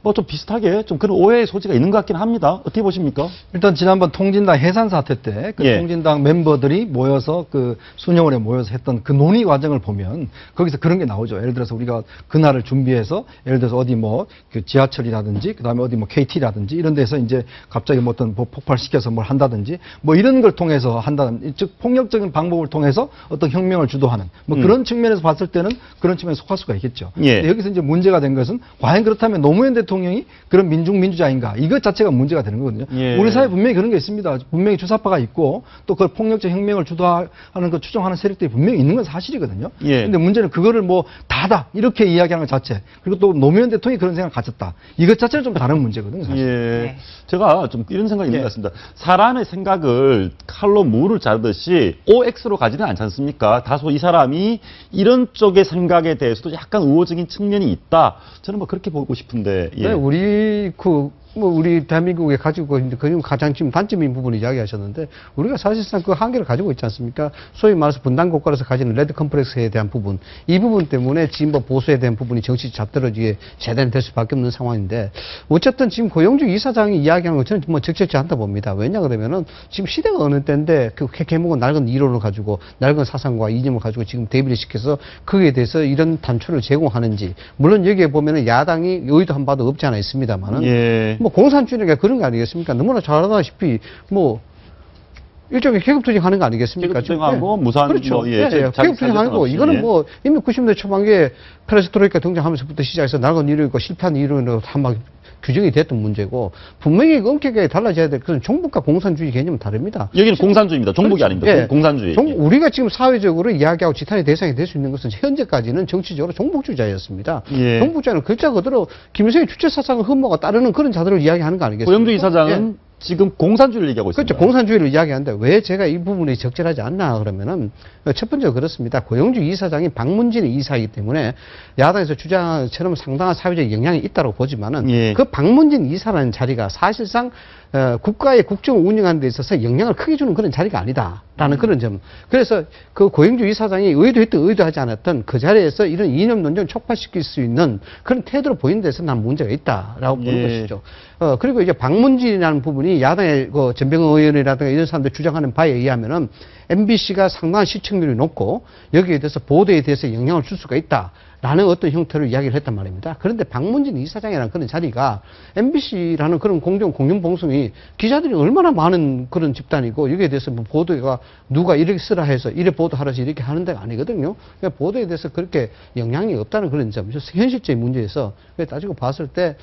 뭐 좀 비슷하게 좀 그런 오해의 소지가 있는 것 같긴 합니다. 어떻게 보십니까? 일단 지난번 통진당 해산 사태 때 그 통진당 멤버들이 모여서 그 수녀원에 모여서 했던 그 논의 과정을 보면 거기서 그런 게 나오죠. 예를 들어서 우리가 그날을 준비해서 예를 들어서 어디 뭐 그 지하철이라든지 그다음에 어디 뭐 KT라든지 이런 데서 이제 갑자기 뭐 어떤 폭발시켜서 뭘 한다든지 뭐 이런 걸 통해서 한다는 즉 폭력적인 방법을 통해서 어떤 혁명을 주도하는 뭐 그런 측면에서 봤을 때는 그런 측면에 속할 수가 있겠죠. 여기서 이제 문제가 된 것은 과연 그렇다면 노무현 대통령이 그런 민중민주자인가 이것 자체가 문제가 되는 거거든요. 우리 사회에 분명히 그런 게 있습니다. 분명히 주사파가 있고 또 그 폭력적 혁명을 주도하는 그 추종하는 세력들이 분명히 있는 건 사실이거든요. 그런데 문제는 그거를 뭐 다다 이렇게 이야기하는 것 자체 그리고 또 노무현 대통령이 그런 생각을 가졌다. 이것 자체는 좀 다른 문제거든요. 사실. 제가 좀 이런 생각이 있는 것 같습니다. 사람의 생각을 칼로 무를 자르듯이 OX로 가지는 않지 않습니까? 다소 이 사람이 이런 쪽의 생각에 대해서도 약간 우호적인 측면이 있다. 저는 뭐 그렇게 보고 싶은데. 우리 대한민국에 가지고 있는 그 가장 지금 단점인 부분을 이야기하셨는데 우리가 사실상 그 한계를 가지고 있지 않습니까? 소위 말해서 분단 국가로서 가지는 레드 컴플렉스에 대한 부분, 이 부분 때문에 진보 보수에 대한 부분이 정치 잡떨어지게 재단이 될 수밖에 없는 상황인데 어쨌든 지금 고영주 이사장이 이야기하는 것처럼 뭐 적절치 않다 봅니다. 왜냐 그러면은 지금 시대가 어느 때인데 그 개목은 낡은 이론을 가지고 낡은 사상과 이념을 가지고 지금 대비를 시켜서 거기에 대해서 이런 단초를 제공하는지 물론 여기에 보면은 야당이 의도한 바도 없지 않아 있습니다만은 뭐 공산주의가 그런 거 아니겠습니까? 너무나 잘 알다시피 뭐 일종의 계급투쟁하는 거 아니겠습니까? 계급투쟁하고 무산 그렇죠. 뭐, 계급투쟁하는 거. 이거는 뭐 이미 90년대 초반기에 페레스트로이카 등장하면서부터 시작해서 나간 이론이고 실패한 이론으로 막 규정이 됐던 문제고 분명히 엄격하게 달라져야 될 것은 종북과 공산주의 개념은 다릅니다. 여기는 공산주의입니다. 종북이 그렇죠. 아닙니다. 공산주의. 우리가 지금 사회적으로 이야기하고 지탄의 대상이 될 수 있는 것은 현재까지는 정치적으로 종북주의자였습니다. 종북주의자는 글자 그대로 김일성의 주체 사상을 흠모가 따르는 그런 자들을 이야기하는 거 아니겠습니까? 고영주 이사장은 지금 공산주의를 얘기하고 있습니다. 그렇죠. 공산주의를 이야기하는데 왜 제가 이 부분이 적절하지 않나 그러면은 첫 번째로 그렇습니다. 고영주 이사장이 박문진 이사이기 때문에 야당에서 주장한 것처럼 상당한 사회적 영향이 있다고 보지만은 그 박문진 이사라는 자리가 사실상 국가의 국정을 운영하는 데 있어서 영향을 크게 주는 그런 자리가 아니다라는 그런 점. 그래서 그 고영주 이사장이 의도했든 의도하지 않았던 그 자리에서 이런 이념 논쟁을 촉발시킬 수 있는 그런 태도를 보이는 데서 난 문제가 있다라고 보는 것이죠. 그리고 이제 박문진이라는 부분이 야당의 그 전병헌 의원이라든가 이런 사람들 주장하는 바에 의하면은 MBC가 상당한 시청률이 높고 여기에 대해서 보도에 대해서 영향을 줄 수가 있다라는 어떤 형태로 이야기를 했단 말입니다. 그런데 박문진 이사장이라는 그런 자리가 MBC라는 그런 공영방송이 기자들이 얼마나 많은 그런 집단이고 여기에 대해서 뭐 보도가 누가 이렇게 쓰라 해서 이래 보도하라서 이렇게 하는 데가 아니거든요. 그러니까 보도에 대해서 그렇게 영향이 없다는 그런 점, 현실적인 문제에서 따지고 봤을 때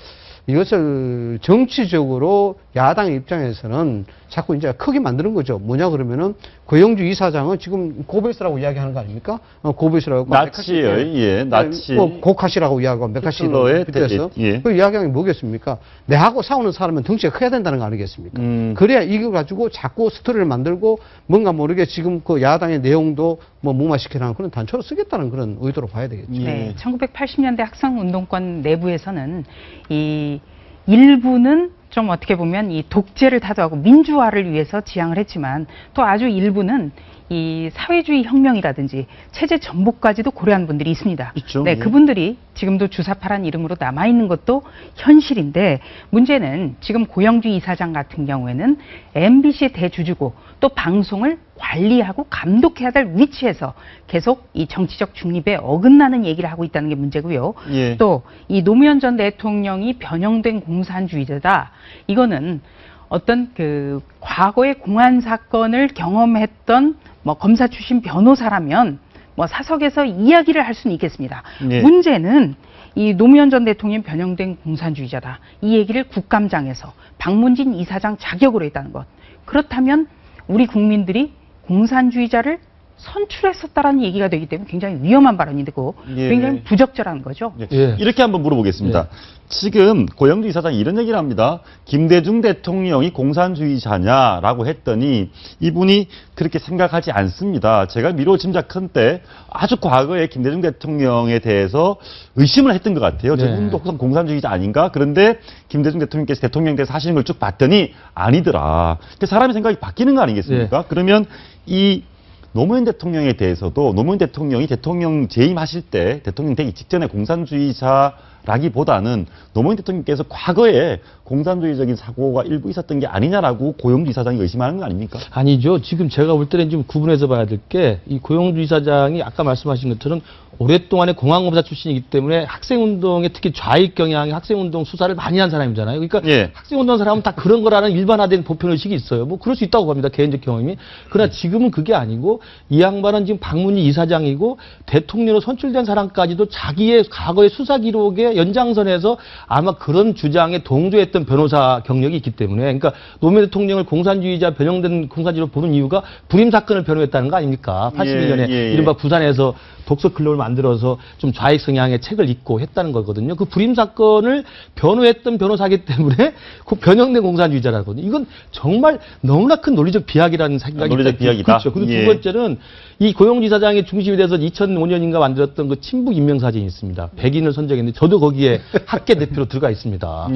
이것을 정치적으로 야당 입장에서는 자꾸 이제 크게 만드는 거죠. 뭐냐 그러면은 고영주 이사장은 지금 고베스라고 이야기하는 거 아닙니까? 고베스라고. 나치의, 나치. 고카시라고 이야기하고 메카시로에 빗대서. 그 이야기하는 게 뭐겠습니까? 내하고 싸우는 사람은 덩치가 커야 된다는 거 아니겠습니까? 그래야 이거 가지고 자꾸 스토리를 만들고 뭔가 모르게 지금 그 야당의 내용도 뭐 무마시키라는 그런 단초로 쓰겠다는 그런 의도로 봐야 되겠죠. 네. 1980년대 학생운동권 내부에서는 이 일부는 좀 어떻게 보면 이 독재를 타도하고 민주화를 위해서 지향을 했지만 또 아주 일부는 이 사회주의 혁명이라든지 체제 전복까지도 고려한 분들이 있습니다. 있죠. 네, 그분들이 지금도 주사파란 이름으로 남아있는 것도 현실인데 문제는 지금 고영주 이사장 같은 경우에는 MBC 대주주고 또 방송을 관리하고 감독해야 될 위치에서 계속 이 정치적 중립에 어긋나는 얘기를 하고 있다는 게 문제고요. 또 이 노무현 전 대통령이 변형된 공산주의자다. 이거는 어떤 그 과거의 공안 사건을 경험했던 뭐 검사 출신 변호사라면 뭐 사석에서 이야기를 할 수는 있겠습니다. 문제는 이 노무현 전 대통령 변형된 공산주의자다. 이 얘기를 국감장에서 박문진 이사장 자격으로 했다는 것. 그렇다면 우리 국민들이 공산주의자를 선출했었다라는 얘기가 되기 때문에 굉장히 위험한 발언이 되고 굉장히 부적절한 거죠. 이렇게 한번 물어보겠습니다. 지금 고영주 이사장이 이런 얘기를 합니다. 김대중 대통령이 공산주의자냐라고 했더니 이분이 그렇게 생각하지 않습니다. 제가 미뤄 짐작컨대 아주 과거에 김대중 대통령에 대해서 의심을 했던 것 같아요. 저분도 혹시 공산주의자 아닌가? 그런데 김대중 대통령께서 대통령에 대해서 하시는 걸 쭉 봤더니 아니더라. 근데 사람의 생각이 바뀌는 거 아니겠습니까? 그러면 이 노무현 대통령에 대해서도 노무현 대통령이 대통령 재임하실 때 대통령 되기 직전에 공산주의자라기보다는 노무현 대통령께서 과거에 공산주의적인 사고가 일부 있었던 게 아니냐라고 고영주 이사장이 의심하는 거 아닙니까? 아니죠. 지금 제가 볼 때는 좀 구분해서 봐야 될 게 이 고영주 이사장이 아까 말씀하신 것처럼 오랫동안의 공안검사 출신이기 때문에 학생운동에 특히 좌익 경향의 학생운동 수사를 많이 한 사람이잖아요. 그러니까 학생운동 사람은 다 그런 거라는 일반화된 보편의식이 있어요. 뭐 그럴 수 있다고 봅니다. 개인적 경험이. 그러나 지금은 그게 아니고 이 양반은 지금 박문희 이사장이고 대통령으로 선출된 사람까지도 자기의 과거의 수사 기록의 연장선에서 아마 그런 주장에 동조했던 변호사 경력이 있기 때문에 그러니까 노무현 대통령을 공산주의자 변형된 공산주의로 보는 이유가 불임 사건을 변호했다는 거 아닙니까? 81년에 이른바 부산에서 독서 클럽을 만들어서 좀 좌익 성향의 책을 읽고 했다는 거거든요. 그 불임 사건을 변호했던 변호사이기 때문에 그 변형된 공산주의자라거든요. 이건 정말 너무나 큰 논리적 비약이라는 생각이 논리적 비약이다. 그렇죠. 그리고 두 번째는 이 고영주 이사장의 중심이 돼서 2005년인가 만들었던 그 친북 임명사진이 있습니다. 백인을 선정했는데 저도 거기에 학계 대표로 들어가 있습니다.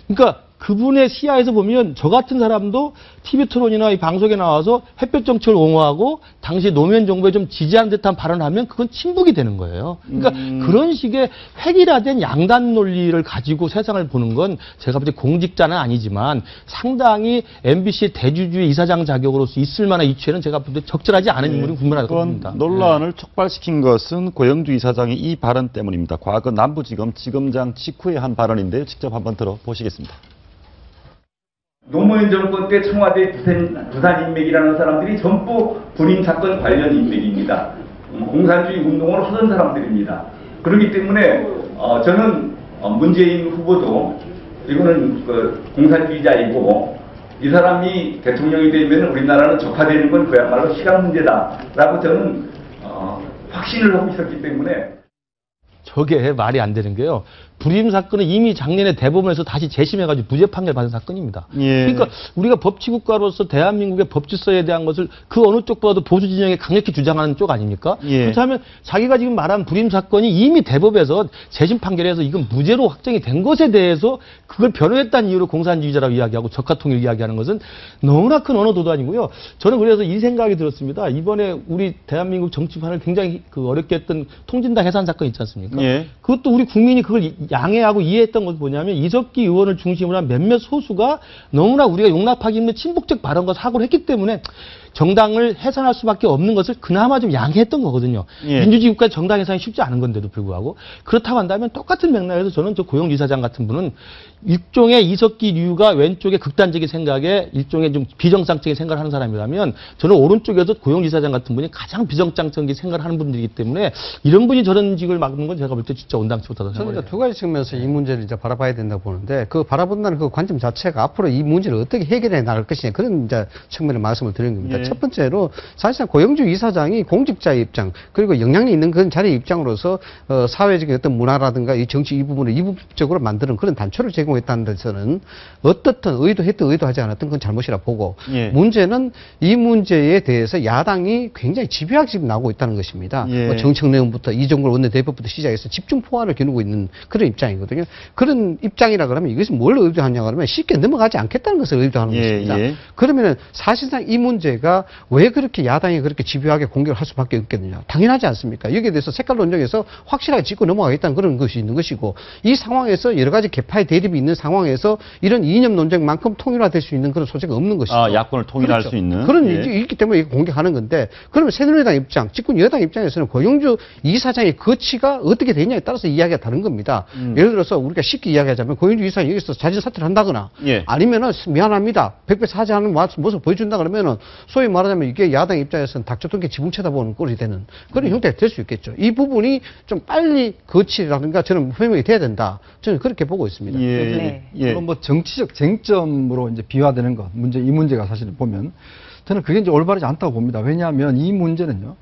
그러니까 그분의 시야에서 보면 저 같은 사람도 TV 토론이나 이 방송에 나와서 햇볕 정책을 옹호하고 당시 노무현 정부에 좀 지지하는 듯한 발언을 하면 그건 친북이 되는 거예요. 그러니까 그런 식의 획일화된 양단 논리를 가지고 세상을 보는 건 제가 볼 때 공직자는 아니지만 상당히 MBC 대주주의 이사장 자격으로서 있을 만한 위치에는 제가 볼 때 적절하지 않은 인물이 분명하다고 봅니다. 논란을 촉발시킨 것은 고영주 이사장의 이 발언 때문입니다. 과거 남부지검 지검장 직후에 한 발언인데요. 직접 한번 들어보시겠습니다. 노무현 정권 때 청와대 부산 인맥이라는 사람들이 전부 불임 사건 관련 인맥입니다. 공산주의 운동을 하던 사람들입니다. 그렇기 때문에 저는 문재인 후보도 이거는 공산주의자이고 이 사람이 대통령이 되면 우리나라는 적화되는 건 그야말로 시간 문제다라고 저는 확신을 하고 있었기 때문에. 저게 말이 안 되는 게요. 불임 사건은 이미 작년에 대법원에서 다시 재심해가지고 무죄 판결 받은 사건입니다. 예. 그러니까 우리가 법치국가로서 대한민국의 법질서에 대한 것을 그 어느 쪽보다도 보수 진영에 강력히 주장하는 쪽 아닙니까? 예. 그렇다면 자기가 지금 말한 불임 사건이 이미 대법에서 재심 판결에서 이건 무죄로 확정이 된 것에 대해서 그걸 변호했다는 이유로 공산주의자라고 이야기하고 적화통일 이야기하는 것은 너무나 큰 언어 도단이고요. 저는 그래서 이 생각이 들었습니다. 이번에 우리 대한민국 정치판을 굉장히 어렵게 했던 통진당 해산 사건 있지 않습니까? 예. 그것도 우리 국민이 그걸 양해하고 이해했던 것은 뭐냐면 이석기 의원을 중심으로 한 몇몇 소수가 너무나 우리가 용납하기 힘든 친북적 발언과 사고를 했기 때문에 정당을 해산할 수밖에 없는 것을 그나마 좀 양해했던 거거든요. 예. 민주주의 국가 정당 해산이 쉽지 않은 건데도 불구하고 그렇다고 한다면 똑같은 맥락에서 저는 저 고영주 이사장 같은 분은 일종의 이석기류가 왼쪽의 극단적인 생각에 일종의 좀 비정상적인 생각을 하는 사람이라면 저는 오른쪽에서 고영주 이사장 같은 분이 가장 비정상적인 생각을 하는 분들이기 때문에 이런 분이 저런 직을 맡는 건 제가 볼 때 진짜 온당치 못하다고 저는 생각해요. 두 가지 측면에서 이 문제를 이제 바라봐야 된다고 보는데 그 바라본다는 그 관점 자체가 앞으로 이 문제를 어떻게 해결해 나갈 것이냐 그런 이제 측면의 말씀을 드리는 겁니다. 예. 첫 번째로 사실상 고영주 이사장이 공직자의 입장 그리고 영향력 있는 그런 자리의 입장으로서 사회적인 어떤 문화라든가 이 정치 이 부분을 이국적으로 만드는 그런 단초를 제공했다는 데서는 어떻든 의도했든 의도하지 않았든 그건 잘못이라 보고 예. 문제는 이 문제에 대해서 야당이 굉장히 집요하게 지금 나오고 있다는 것입니다. 예. 뭐 정책 내용부터 이종걸 원내대표부터 시작해서 집중 포화를 겨누고 있는 그런 입장이거든요. 그런 입장이라 그러면 이것은 뭘 의도하냐 그러면 쉽게 넘어가지 않겠다는 것을 의도하는 예, 것입니다. 예. 그러면은 사실상 이 문제가 왜 그렇게 야당이 그렇게 집요하게 공격을 할 수밖에 없겠느냐. 당연하지 않습니까? 여기에 대해서 색깔 논쟁에서 확실하게 짚고 넘어가겠다는 그런 것이 있는 것이고 이 상황에서 여러 가지 개파의 대립이 있는 상황에서 이런 이념 논쟁만큼 통일화될 수 있는 그런 소재가 없는 것이죠. 아, 야권을 통일할 그렇죠. 수 있는. 그런 예. 일이 있기 때문에 이거 공격하는 건데 그러면 새누리당 입장, 집권 여당 입장에서는 고영주 이사장의 거치가 어떻게 되냐에 따라서 이야기가 다른 겁니다. 예를 들어서 우리가 쉽게 이야기하자면 고영주 이사장이 여기서 자진 사퇴를 한다거나 예. 아니면은 미안합니다. 백배 사죄하는 모습을 보여준다 그러면은 소위 말하자면 이게 야당 입장에서는 닥쳤던 게 지붕 쳐다보는 꼴이 되는 그런 형태가 될 수 있겠죠. 이 부분이 좀 빨리 거치라든가 저는 표명이 돼야 된다. 저는 그렇게 보고 있습니다. 예. 네. 예. 물론 뭐 정치적 쟁점으로 이제 비화되는 것, 이 문제가 사실 보면 저는 그게 이제 올바르지 않다고 봅니다. 왜냐하면 이 문제는요.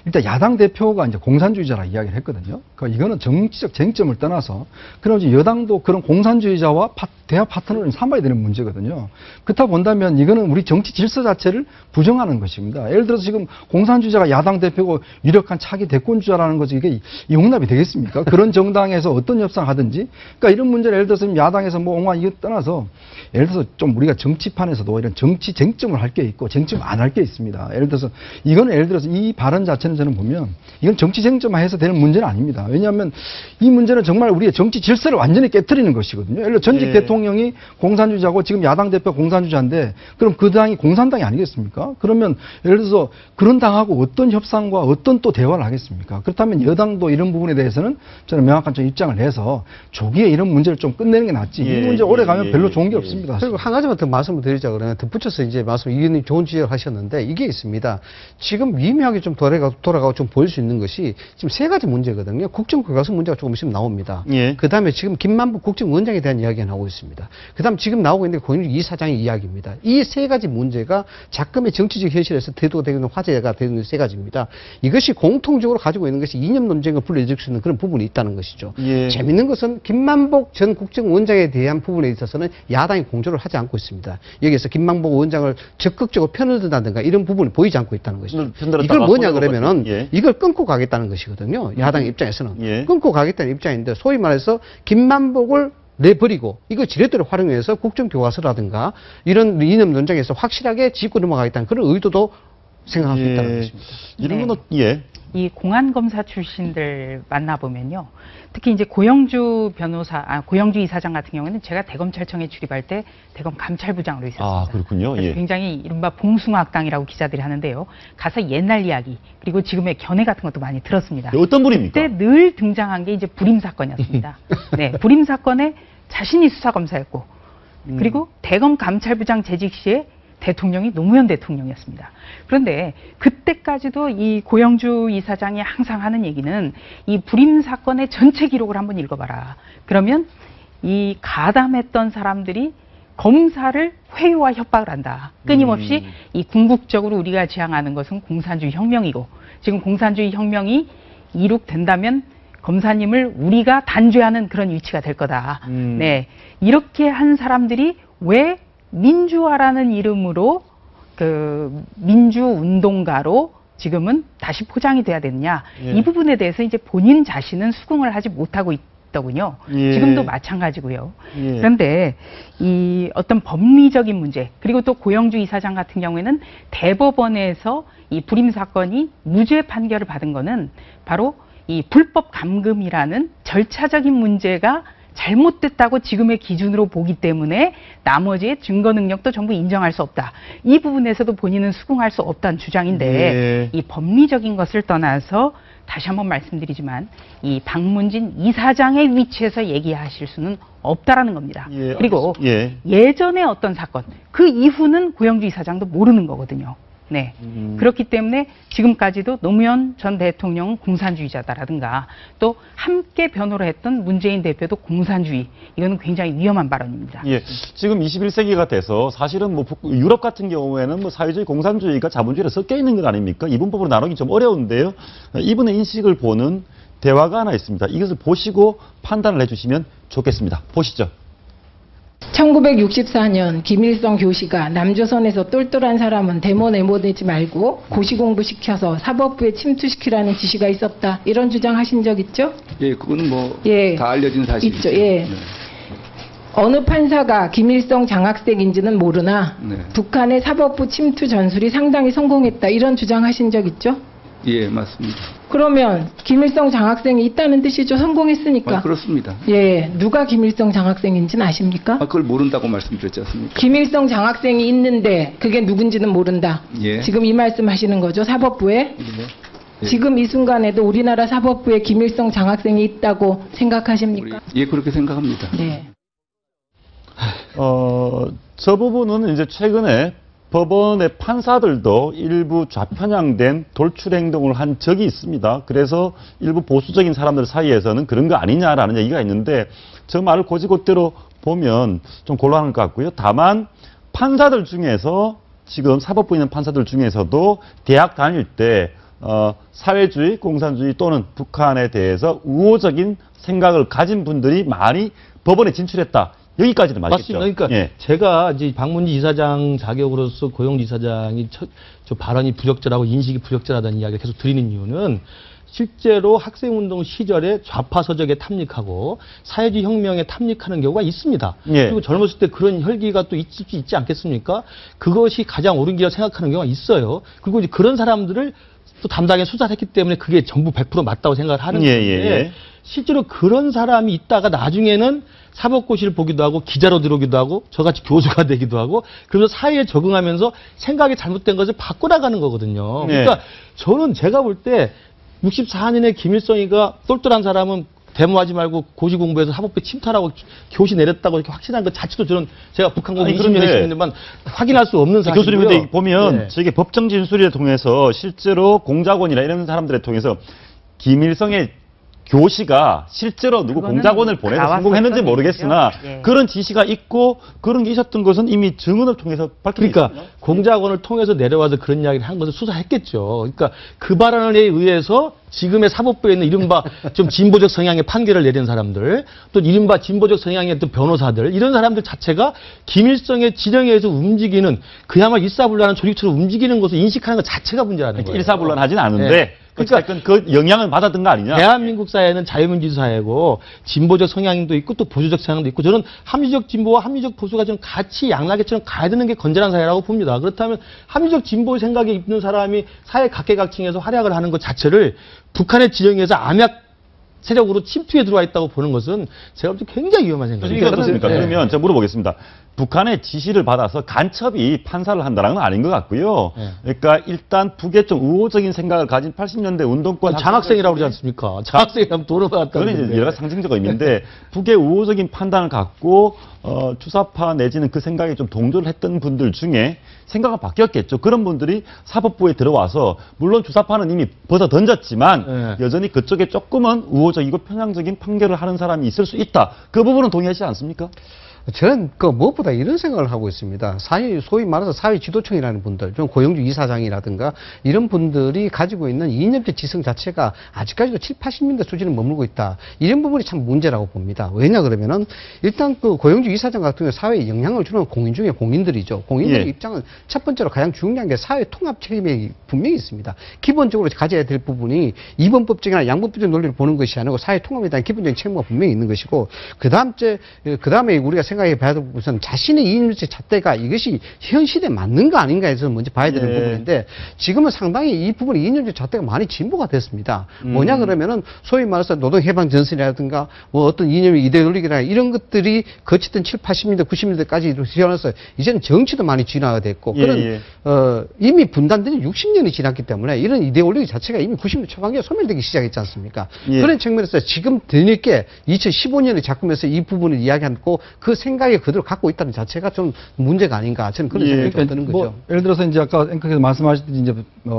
일단 야당 대표가 이제 공산주의자라 이야기를 했거든요. 그러니까 이거는 정치적 쟁점을 떠나서 그럼 이제 여당도 그런 공산주의자와 대화 파트너를 삼아야 되는 문제거든요. 그렇다 본다면 이거는 우리 정치 질서 자체를 부정하는 것입니다. 예를 들어서 지금 공산주의자가 야당 대표고 유력한 차기 대권주자라는 것이 이게 용납이 되겠습니까? 그런 정당에서 어떤 협상을 하든지. 그러니까 이런 문제를 예를 들어서 야당에서 뭐 옹호한 이거 떠나서 예를 들어서 좀 우리가 정치판에서도 이런 정치 쟁점을 할 게 있고 쟁점 안 할 게 있습니다. 예를 들어서 이거는 예를 들어서 이 발언 자체는 저는 보면 이건 정치 쟁점만 해서 되는 문제는 아닙니다. 왜냐하면 이 문제는 정말 우리의 정치 질서를 완전히 깨트리는 것이거든요. 예를 들어 전직 대통령이 공산주의자고 지금 야당 대표 공산주의자인데 그럼 그 당이 공산당이 아니겠습니까? 그러면 예를 들어서 그런 당하고 어떤 협상과 어떤 또 대화를 하겠습니까? 그렇다면 여당도 이런 부분에 대해서는 저는 명확한 좀 입장을 내서 조기에 이런 문제를 좀 끝내는 게 낫지. 이 문제 오래 가면 별로 좋은 게 없습니다. 그리고 한 가지만 더 말씀을 드리자 그러면 덧붙여서 이제 말씀 이의원님 좋은 지적을 하셨는데 이게 있습니다. 지금 미묘하게 좀 돌아가고 좀 보일 수 있는 것이 지금 세 가지 문제거든요. 국정교과서 문제가 조금 있으면 나옵니다. 예. 그 다음에 지금 김만복 국정원장에 대한 이야기가 나오고 있습니다. 그 다음 지금 나오고 있는 게 고영주 이사장의 이야기입니다. 이 세 가지 문제가 작금의 정치적 현실에서 대두가 되는 화제가 되는 세 가지입니다. 이것이 공통적으로 가지고 있는 것이 이념 논쟁을 불러일으킬 수 있는 그런 부분이 있다는 것이죠. 예. 재밌는 것은 김만복 전 국정원장에 대한 부분에 있어서는 야당이 공조를 하지 않고 있습니다. 여기에서 김만복 원장을 적극적으로 편을 든다든가 이런 부분이 보이지 않고 있다는 것이죠. 이걸 뭐냐 그러면은 이걸 끊고 가겠다는 것이거든요. 야당 입장에서는. 끊고 가겠다는 입장인데 소위 말해서 김만복을 내버리고 이거 지렛대로 활용해서 국정교과서라든가 이런 이념 논쟁에서 확실하게 짚고 넘어가겠다는 그런 의도도 생각할 수 있다는 것입니다. 이런 건 이 공안검사 출신들 만나보면요. 특히 이제 고영주 고영주 이사장 같은 경우는 제가 대검찰청에 출입할 때 대검 감찰부장으로 있었습니다. 아, 그렇군요. 예. 굉장히 이른바 봉숭아학당이라고 기자들이 하는데요. 가서 옛날 이야기 그리고 지금의 견해 같은 것도 많이 들었습니다. 어떤 분입니까? 그때 늘 등장한 게 이제 불임 사건이었습니다. 네, 불임 사건에 자신이 수사검사였고 그리고 대검 감찰부장 재직 시에 대통령이 노무현 대통령이었습니다. 그런데 그때까지도 이 고영주 이사장이 항상 하는 얘기는 이 불임 사건의 전체 기록을 한번 읽어봐라. 그러면 이 가담했던 사람들이 검사를 회유와 협박을 한다. 끊임없이 이 궁극적으로 우리가 지향하는 것은 공산주의 혁명이고 지금 공산주의 혁명이 이룩된다면 검사님을 우리가 단죄하는 그런 위치가 될 거다. 네, 이렇게 한 사람들이 왜 민주화라는 이름으로 그 민주운동가로 지금은 다시 포장이 돼야 되느냐. 예. 이 부분에 대해서 이제 본인 자신은 수긍을 하지 못하고 있더군요. 예. 지금도 마찬가지고요. 예. 그런데 이 어떤 법리적인 문제 그리고 또 고영주 이사장 같은 경우에는 대법원에서 이 불임 사건이 무죄 판결을 받은 거는 바로 이 불법 감금이라는 절차적인 문제가 잘못됐다고 지금의 기준으로 보기 때문에 나머지의 증거 능력도 전부 인정할 수 없다. 이 부분에서도 본인은 수긍할 수 없다는 주장인데 예. 이 법리적인 것을 떠나서 다시 한번 말씀드리지만 이 박문진 이사장의 위치에서 얘기하실 수는 없다라는 겁니다. 예, 그리고 예. 예전에 어떤 사건 그 이후는 고영주 이사장도 모르는 거거든요. 네. 그렇기 때문에 지금까지도 노무현 전 대통령은 공산주의자다라든가 또 함께 변호를 했던 문재인 대표도 공산주의. 이거는 굉장히 위험한 발언입니다. 예. 지금 21세기가 돼서 사실은 뭐 유럽 같은 경우에는 뭐 사회주의 공산주의가 자본주의로 섞여 있는 것 아닙니까? 이분법으로 나누기 좀 어려운데요. 이분의 인식을 보는 대화가 하나 있습니다. 이것을 보시고 판단을 해주시면 좋겠습니다. 보시죠. 1964년 김일성 교시가 남조선에서 똘똘한 사람은 데모 내보내지 말고 고시 공부시켜서 사법부에 침투시키라는 지시가 있었다. 이런 주장하신 적 있죠? 예, 그건 뭐 다 예. 알려진 사실이죠. 있죠. 예. 어느 판사가 김일성 장학생인지는 모르나 네. 북한의 사법부 침투 전술이 상당히 성공했다. 이런 주장하신 적 있죠? 예, 맞습니다. 그러면 김일성 장학생이 있다는 뜻이죠. 성공했으니까. 그렇습니다. 예, 누가 김일성 장학생인지는 아십니까? 그걸 모른다고 말씀드렸지 않습니까? 김일성 장학생이 있는데 그게 누군지는 모른다. 예. 지금 이 말씀하시는 거죠. 사법부에. 예. 지금 이 순간에도 우리나라 사법부에 김일성 장학생이 있다고 생각하십니까? 예, 그렇게 생각합니다. 네. 저 부분은 이제 최근에 법원의 판사들도 일부 좌편향된 돌출 행동을 한 적이 있습니다. 그래서 일부 보수적인 사람들 사이에서는 그런 거 아니냐라는 얘기가 있는데 저 말을 곧이곧대로 보면 좀 곤란할 것 같고요. 다만 판사들 중에서 지금 사법부에 있는 판사들 중에서도 대학 다닐 때 사회주의, 공산주의 또는 북한에 대해서 우호적인 생각을 가진 분들이 많이 법원에 진출했다. 여기까지는 맞겠죠. 맞습니다. 그러니까 예. 제가 이제 박문진 이사장 자격으로서 고영주 이사장이 저 발언이 부적절하고 인식이 부적절하다는 이야기를 계속 드리는 이유는 실제로 학생운동 시절에 좌파 서적에 탐닉하고 사회주의 혁명에 탐닉하는 경우가 있습니다. 예. 그리고 젊었을 때 그런 혈기가 또 있지 않겠습니까? 그것이 가장 옳은 길이라고 생각하는 경우가 있어요. 그리고 이제 그런 사람들을 또 담당에 수사를 했기 때문에 그게 전부 100% 맞다고 생각을 하는 예, 건데 예. 실제로 그런 사람이 있다가 나중에는 사법고시를 보기도 하고 기자로 들어오기도 하고 저같이 교수가 되기도 하고 그러면서 사회에 적응하면서 생각이 잘못된 것을 바꿔나가는 거거든요. 네. 그러니까 저는 제가 볼 때 64년에 김일성이가 똘똘한 사람은 데모하지 말고 고시 공부해서 사법부에 침탈하고 교시 내렸다고 이렇게 확신한 것 자체도 저는 제가 북한 공부 20년 했습니다만 확인할 수 없는 사실이고요. 교수님 근데 보면 네. 저게 법정 진술에 통해서 실제로 공작원이나 이런 사람들에 통해서 김일성의 교시가 실제로 누구 그거는 공작원을 보내서 나왔었던 성공했는지 모르겠으나 얘기죠. 예. 그런 지시가 있고 그런 게 있었던 것은 이미 증언을 통해서 밝혀져 그러니까 있습니다. 공작원을 통해서 내려와서 그런 이야기를 한 것을 수사했겠죠. 그러니까 그 발언에 의해서 지금의 사법부에 있는 이른바 좀 진보적 성향의 판결을 내린 사람들, 또 이른바 진보적 성향의 어떤 변호사들, 이런 사람들 자체가 김일성의 지령에 의해서 움직이는 그야말로 일사불란한 조직처럼 움직이는 것을 인식하는 것 자체가 문제라는 거예요. 일사불란하지는 않은데 네. 그러니까 그 영향을 받았던 거 아니냐? 대한민국 사회는 자유민주 사회고 진보적 성향도 있고 또 보수적 성향도 있고 저는 합리적 진보와 합리적 보수가 좀 같이 양날개처럼 가야 되는 게 건전한 사회라고 봅니다. 그렇다면 합리적 진보 생각이 있는 사람이 사회 각계각층에서 활약을 하는 것 자체를 북한의 지령에서 암약 세력으로 침투해 들어와 있다고 보는 것은 제가 볼 때 굉장히 위험한 생각입니다. 어떻습니까? 네. 그러면 제가 물어보겠습니다. 북한의 지시를 받아서 간첩이 판사를 한다는 건 아닌 것 같고요. 그러니까 일단 북에 좀 우호적인 생각을 가진 80년대 운동권 장학생이라고 그러지 않습니까? 장학생이라면 돈을 받았다는 그건 이제 건데. 여러 가지 상징적 의미인데 북의 우호적인 판단을 갖고 주사파 내지는 그 생각에 좀 동조를 했던 분들 중에 생각은 바뀌었겠죠. 그런 분들이 사법부에 들어와서 물론 주사파는 이미 벗어 던졌지만 여전히 그쪽에 조금은 우호적이고 편향적인 판결을 하는 사람이 있을 수 있다. 그 부분은 동의하지 않습니까? 저는 그 무엇보다 이런 생각을 하고 있습니다. 소위 말해서 사회 지도층이라는 분들, 좀 고영주 이사장이라든가 이런 분들이 가지고 있는 이념적 지성 자체가 아직까지도 7, 80년대 수준에 머물고 있다. 이런 부분이 참 문제라고 봅니다. 왜냐 그러면은 일단 그 고영주 이사장 같은 경우 사회에 영향을 주는 공인 중에 공인들이죠. 공인들의 입장은 첫 번째로 가장 중요한 게 사회 통합 책임이 분명히 있습니다. 기본적으로 가져야 될 부분이 이번법적이나 양법적인 논리를 보는 것이 아니고 사회 통합에 대한 기본적인 책무가 분명히 있는 것이고 그 다음에 우리가 생각해 봐야 될 것은 자신의 이념적 잣대가 이것이 현 시대에 맞는가 아닌가에 대해서 먼저 봐야 되는 부분인데 지금은 상당히 이 부분이 이념적 잣대가 많이 진보가 됐습니다. 뭐냐 그러면은 소위 말해서 노동해방 전선이라든가 뭐 어떤 이념의 이데올로기나 이런 것들이 거치던 7, 80년대, 90년대까지 지나서 이제는 정치도 많이 진화가 됐고 그런 이미 분단된 60년이 지났기 때문에 이런 이데올로기 자체가 이미 90년대 초반기에 소멸되기 시작했지 않습니까? 그런 측면에서 지금 뒤늦게 2015년에 작품에서 이 부분을 이야기하고 그 생각이 그대로 갖고 있다는 자체가 좀 문제가 아닌가 저는 그런 생각이 좀 드는 거죠. 예를 들어서 이제 아까 앵커께서 말씀하셨듯이 이제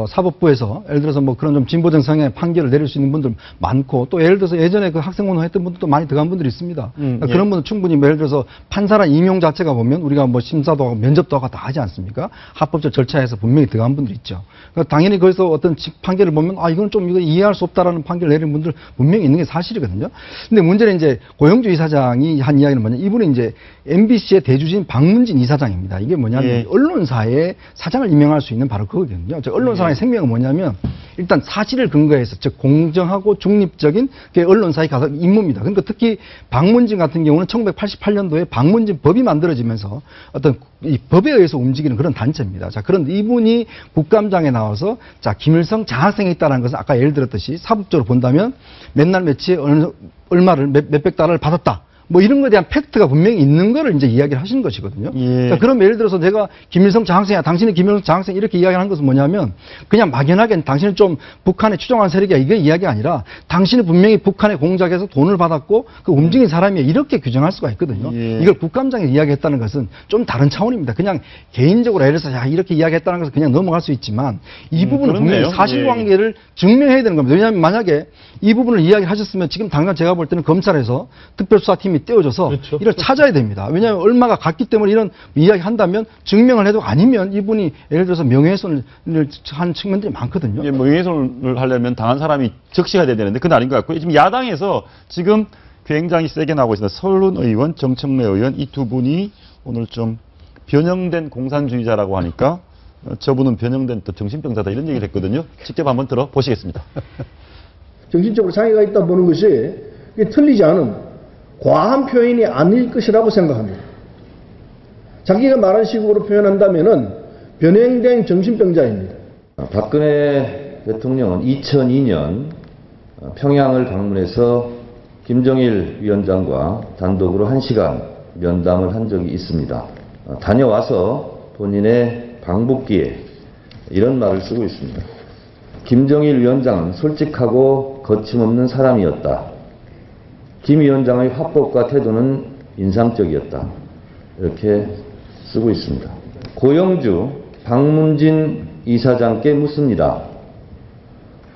사법부에서 예를 들어서 뭐 그런 좀 진보적 성향의 판결을 내릴 수 있는 분들 많고 또 예를 들어서 예전에 그 학생운동 했던 분들도 많이 들어간 분들이 있습니다. 그러니까 그런 분은 충분히 뭐 예를 들어서 판사란 임용 자체가 보면 우리가 뭐 심사도 하고 면접도 하고 다 하지 않습니까? 합법적 절차에서 분명히 들어간 분들이 있죠. 그러니까 당연히 거기서 어떤 판결을 보면 이건 좀 이거 이해할 수 없다라는 판결을 내린 분들 분명히 있는 게 사실이거든요. 근데 문제는 이제 고영주 이사장이 한 이야기는 뭐냐, 이분은 이제 MBC의 대주주인 박문진 이사장입니다. 이게 뭐냐면 언론사의 사장을 임명할 수 있는 바로 그거거든요. 언론사의 생명은 뭐냐면 일단 사실을 근거해서 즉 공정하고 중립적인 게 언론사의 임무입니다. 그러니까 특히 박문진 같은 경우는 1988년도에 박문진 법이 만들어지면서 어떤 이 법에 의해서 움직이는 그런 단체입니다. 자, 그런데 이분이 국감장에 나와서 자, 김일성 장학생이 있다는 것은 아까 예를 들었듯이 사법적으로 본다면 맨날 며칠 얼마를 몇백 달러를 받았다. 뭐 이런 거에 대한 팩트가 분명히 있는 거를 이제 이야기를 하시는 것이거든요. 자, 그럼 예를 들어서 내가 김일성 장학생이야, 당신이 김일성 장학생 이렇게 이야기하는 것은 뭐냐면 그냥 막연하게 당신을 좀 북한에 추종한 세력이야 이게 이야기가 아니라 당신은 분명히 북한의 공작에서 돈을 받았고 그 움직인 사람이야 이렇게 규정할 수가 있거든요. 이걸 국감장에 이야기했다는 것은 좀 다른 차원입니다. 그냥 개인적으로 예를 들어서 야 이렇게 이야기했다는 것은 그냥 넘어갈 수 있지만 이 부분은 분명히 사실관계를 증명해야 되는 겁니다. 왜냐하면 만약에 이 부분을 이야기하셨으면 지금 당장 제가 볼 때는 검찰에서 특별수사팀이 떼어져서 이걸 찾아야 됩니다. 왜냐하면 얼마가 갔기 때문에 이런 이야기 한다면 증명을 해도 아니면 이분이 예를 들어서 명예훼손을 한 측면들이 많거든요. 명예훼손을 하려면 당한 사람이 적시가 돼야 되는데 그건 아닌 것 같고요. 지금 야당에서 지금 굉장히 세게 나오고 있습니다. 설훈 의원, 정청래 의원 이 두 분이 오늘 좀 변형된 공산주의자라고 하니까 저분은 변형된 또 정신병자다 이런 얘기를 했거든요. 직접 한번 들어보시겠습니다. 정신적으로 장애가 있다 보는 것이 틀리지 않은 과한 표현이 아닐 것이라고 생각합니다. 자기가 말한 식으로 표현한다면은 변형된 정신병자입니다. 박근혜 대통령은 2002년 평양을 방문해서 김정일 위원장과 단독으로 1시간 면담을 한 적이 있습니다. 다녀와서 본인의 방북기에 이런 말을 쓰고 있습니다. 김정일 위원장은 솔직하고 거침없는 사람이었다. 김 위원장의 화법과 태도는 인상적이었다. 이렇게 쓰고 있습니다. 고영주, 박문진 이사장께 묻습니다.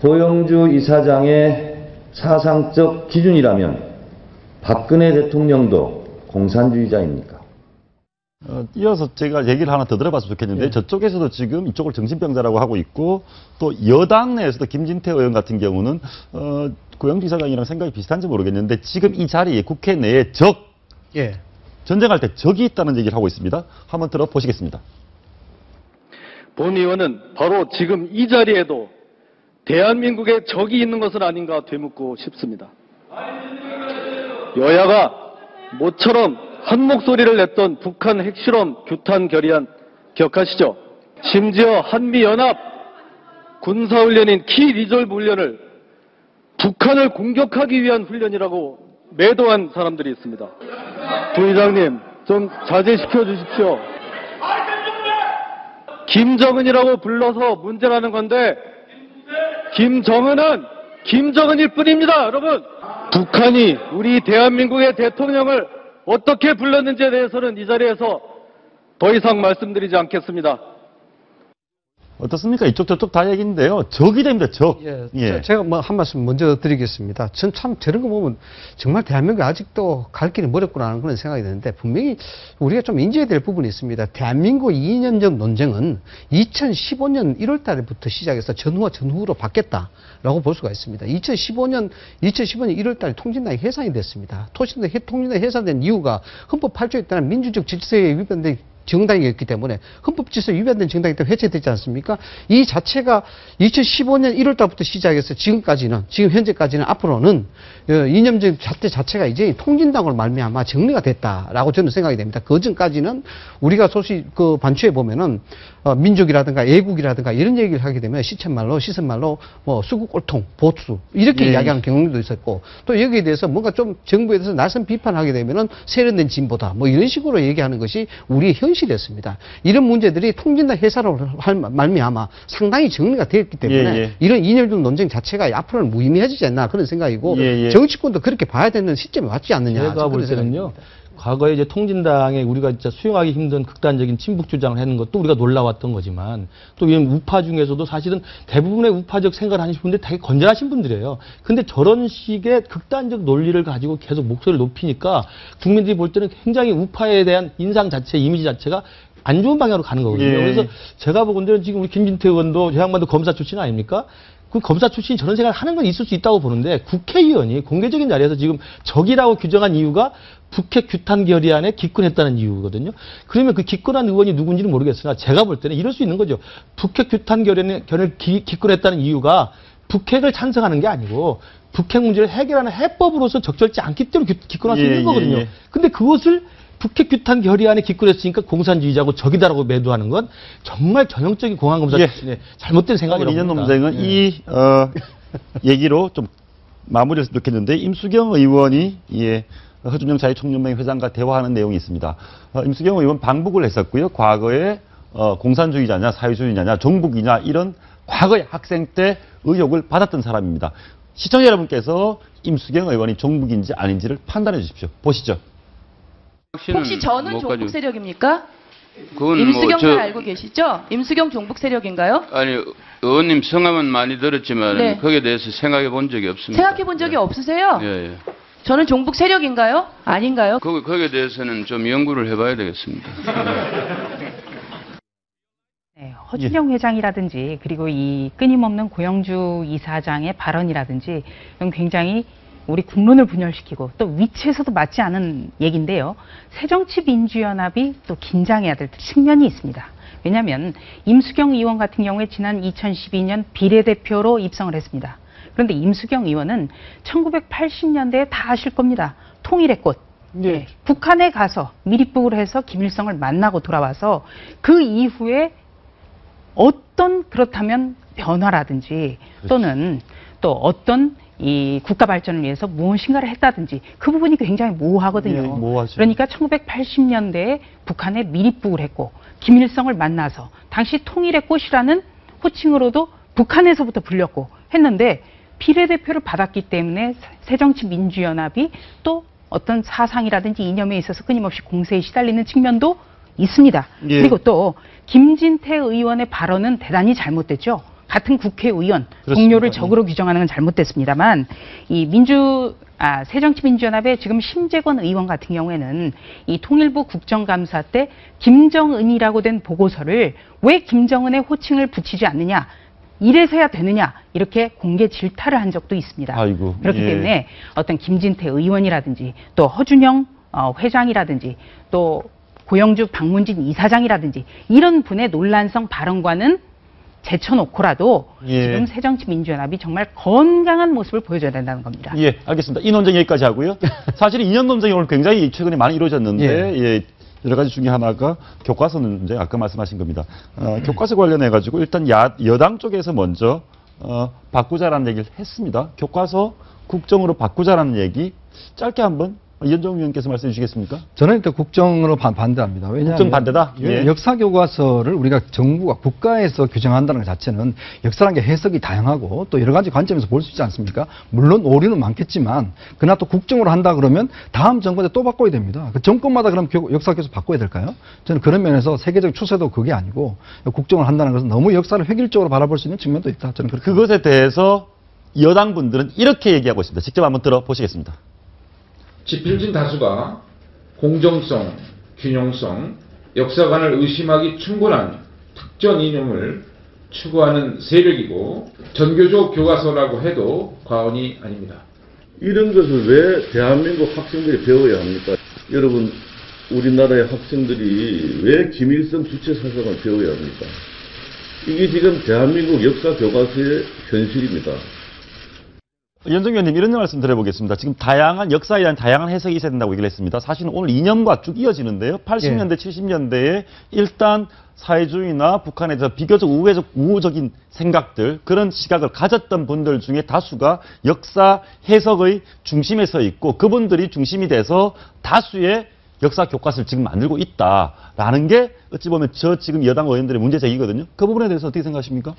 고영주 이사장의 사상적 기준이라면 박근혜 대통령도 공산주의자입니까? 이어서 제가 얘기를 하나 더 들어봤으면 좋겠는데 저쪽에서도 지금 이쪽을 정신병자라고 하고 있고 또 여당 내에서도 김진태 의원 같은 경우는 고영주 이사장이랑 생각이 비슷한지 모르겠는데 지금 이 자리에 국회 내에 전쟁할 때 적이 있다는 얘기를 하고 있습니다. 한번 들어보시겠습니다. 본 의원은 바로 지금 이 자리에도 대한민국에 적이 있는 것은 아닌가 되묻고 싶습니다. 여야가 모처럼 한 목소리를 냈던 북한 핵실험 규탄 결의안 기억하시죠? 심지어 한미연합 군사훈련인 키 리졸브 훈련을 북한을 공격하기 위한 훈련이라고 매도한 사람들이 있습니다. 부의장님, 좀 자제시켜 주십시오. 김정은이라고 불러서 문제라는 건데 김정은은 김정은일 뿐입니다, 여러분. 북한이 우리 대한민국의 대통령을 어떻게 불렀는지에 대해서는 이 자리에서 더 이상 말씀드리지 않겠습니다. 어떻습니까? 이쪽 저쪽 다 얘기인데요. 적이 됩니다, 적. 예. 제가 뭐 한 말씀 먼저 드리겠습니다. 전 참 저런 거 보면 정말 대한민국이 아직도 갈 길이 멀었구나 하는 그런 생각이 드는데 분명히 우리가 좀 인지해야 될 부분이 있습니다. 대한민국 이념적 논쟁은 2015년 1월 달부터 시작해서 전후와 전후로 바뀌었다라고 볼 수가 있습니다. 2015년 1월 달에 통진당이 해산이 됐습니다. 통진당이 해산된 이유가 헌법 8조에 따른 민주적 질서에 위반된 정당이었기 때문에 헌법 질서에 위반된 정당이기 때문에 해체됐지 않습니까? 이 자체가 2015년 1월 달부터 시작해서 지금 현재까지는 앞으로는 이념적 자체가 이제 통진당으로 말미암아 정리가 됐다라고 저는 생각이 됩니다. 그 전까지는 우리가 소위 그 반추에 보면은 민족이라든가 애국이라든가 이런 얘기를 하게 되면 시쳇말로 뭐 수국골통, 보수 이렇게 이야기하는 경우도 있었고 또 여기에 대해서 뭔가 좀 정부에 대해서 날선 비판하게 되면은 세련된 진보다 뭐 이런 식으로 얘기하는 것이 우리의 현실이었습니다. 이런 문제들이 통진당 해산으로 말미암아 상당히 정리가 되었기 때문에 이런 이념적 논쟁 자체가 앞으로는 무의미해지지 않나 그런 생각이고 정치권도 그렇게 봐야 되는 시점에 왔지 않느냐. 제가 볼 때는요. 과거에 이제 통진당에 우리가 진짜 수용하기 힘든 극단적인 친북 주장을 하는 것도 우리가 놀라웠던 거지만 또 이 우파 중에서도 사실은 대부분의 우파적 생각을 하시는 분들이 되게 건전하신 분들이에요. 근데 저런 식의 극단적 논리를 가지고 계속 목소리를 높이니까 국민들이 볼 때는 굉장히 우파에 대한 인상 자체, 이미지 자체가 안 좋은 방향으로 가는 거거든요. 그래서 제가 보건대는 지금 우리 김진태 의원도 저 양반도 검사 출신 아닙니까? 그 검사 출신이 저런 생각을 하는 건 있을 수 있다고 보는데 국회의원이 공개적인 자리에서 지금 적이라고 규정한 이유가 북핵 규탄 결의안에 기권했다는 이유거든요. 그러면 그 기권한 의원이 누군지는 모르겠으나 제가 볼 때는 이럴 수 있는 거죠. 북핵 규탄 결의안에 기권했다는 이유가 북핵을 찬성하는 게 아니고 북핵 문제를 해결하는 해법으로서 적절치 않기 때문에 기권할 수 있는 거거든요. 근데 그것을 북핵 규탄 결의안에 기권했으니까 공산주의자고 적이다라고 매도하는 건 정말 전형적인 공안검사 출신의 잘못된 생각이라고 봅니다. 논쟁은 이 얘기로 좀 마무리했으면 좋겠는데 임수경 의원이 허준영 자유총연맹 회장과 대화하는 내용이 있습니다. 임수경 의원 방북을 했었고요. 과거에 공산주의자냐 사회주의자냐 종북이냐 이런 과거의 학생 때 의혹을 받았던 사람입니다. 시청자 여러분께서 임수경 의원이 종북인지 아닌지를 판단해 주십시오. 보시죠. 혹시 저는 종북 세력입니까? 임수경 잘 알고 계시죠? 임수경 종북 세력인가요? 아니, 의원님 성함은 많이 들었지만 거기에 대해서 생각해 본 적이 없습니다. 생각해 본 적이 없으세요? 예. 저는 종북 세력인가요? 아닌가요? 거기에 대해서는 좀 연구를 해봐야 되겠습니다. 허준영 회장이라든지 그리고 이 끊임없는 고영주 이사장의 발언이라든지 이건 굉장히 우리 국론을 분열시키고 또 위치에서도 맞지 않은 얘기인데요. 새정치민주연합이 또 긴장해야 될 측면이 있습니다. 왜냐하면 임수경 의원 같은 경우에 지난 2012년 비례대표로 입성을 했습니다. 그런데 임수경 의원은 1980년대에 다 아실 겁니다. 통일의 꽃. 북한에 가서 미립국을 해서 김일성을 만나고 돌아와서 그 이후에 어떤 그렇다면 변화라든지 또는 또 어떤 이 국가 발전을 위해서 무엇인가를 했다든지 그 부분이 굉장히 모호하거든요. 그러니까 1980년대에 북한에 미립국을 했고 김일성을 만나서 당시 통일의 꽃이라는 호칭으로도 북한에서부터 불렸고 했는데 비례대표를 받았기 때문에 새정치민주연합이 또 어떤 사상이라든지 이념에 있어서 끊임없이 공세에 시달리는 측면도 있습니다. 그리고 또 김진태 의원의 발언은 대단히 잘못됐죠. 같은 국회의원, 동료를 적으로 규정하는 건 잘못됐습니다만 이 새정치민주연합의 지금 심재권 의원 같은 경우에는 이 통일부 국정감사 때 김정은이라고 된 보고서를 왜 김정은의 호칭을 붙이지 않느냐, 이래서야 되느냐 이렇게 공개 질타를 한 적도 있습니다. 그렇기 때문에 어떤 김진태 의원이라든지 또 허준영 회장이라든지 또 고영주 박문진 이사장이라든지 이런 분의 논란성 발언과는 제쳐놓고라도 지금 새정치민주연합이 정말 건강한 모습을 보여줘야 된다는 겁니다. 알겠습니다. 이 논쟁 여기까지 하고요. 사실 이념 논쟁이 오늘 굉장히 최근에 많이 이루어졌는데 여러 가지 중에 하나가 교과서 논쟁, 아까 말씀하신 겁니다. 교과서 관련해가지고 일단 여당 쪽에서 먼저 바꾸자라는 얘기를 했습니다. 교과서 국정으로 바꾸자라는 얘기 짧게 한번 이현종 의원께서 말씀해 주시겠습니까? 저는 일단 국정으로 반대합니다. 왜냐하면 국정 반대다? 예. 역사 교과서를 우리가 정부가 국가에서 규정한다는 것 자체는 역사라는 게 해석이 다양하고 또 여러 가지 관점에서 볼 수 있지 않습니까? 물론 오류는 많겠지만 그러나 또 국정으로 한다 그러면 다음 정권에 또 바꿔야 됩니다. 그 정권마다 그럼 역사 교과서 바꿔야 될까요? 저는 그런 면에서 세계적 추세도 그게 아니고 국정을 한다는 것은 너무 역사를 획일적으로 바라볼 수 있는 측면도 있다. 저는 그렇게 그것에 대해서 여당 분들은 이렇게 얘기하고 있습니다. 직접 한번 들어보시겠습니다. 지필진 다수가 공정성, 균형성, 역사관을 의심하기 충분한 특정 이념을 추구하는 세력이고 전교조 교과서라고 해도 과언이 아닙니다. 이런 것을 왜 대한민국 학생들이 배워야 합니까? 여러분, 우리나라의 학생들이 왜 김일성 주체사상을 배워야 합니까? 이게 지금 대한민국 역사 교과서의 현실입니다. 이현종 의원님 이런 말씀 드려보겠습니다. 지금 다양한 역사에 대한 다양한 해석이 있어야 된다고 얘기를 했습니다. 사실은 오늘 이념과 쭉 이어지는데요. 80년대, 70년대에 일단 사회주의나 북한에 대해서 비교적 우호적인 생각들, 그런 시각을 가졌던 분들 중에 다수가 역사 해석의 중심에 서 있고 그분들이 중심이 돼서 다수의 역사 교과서를 지금 만들고 있다라는 게 어찌 보면 지금 여당 의원들의 문제 제기거든요. 그 부분에 대해서 어떻게 생각하십니까?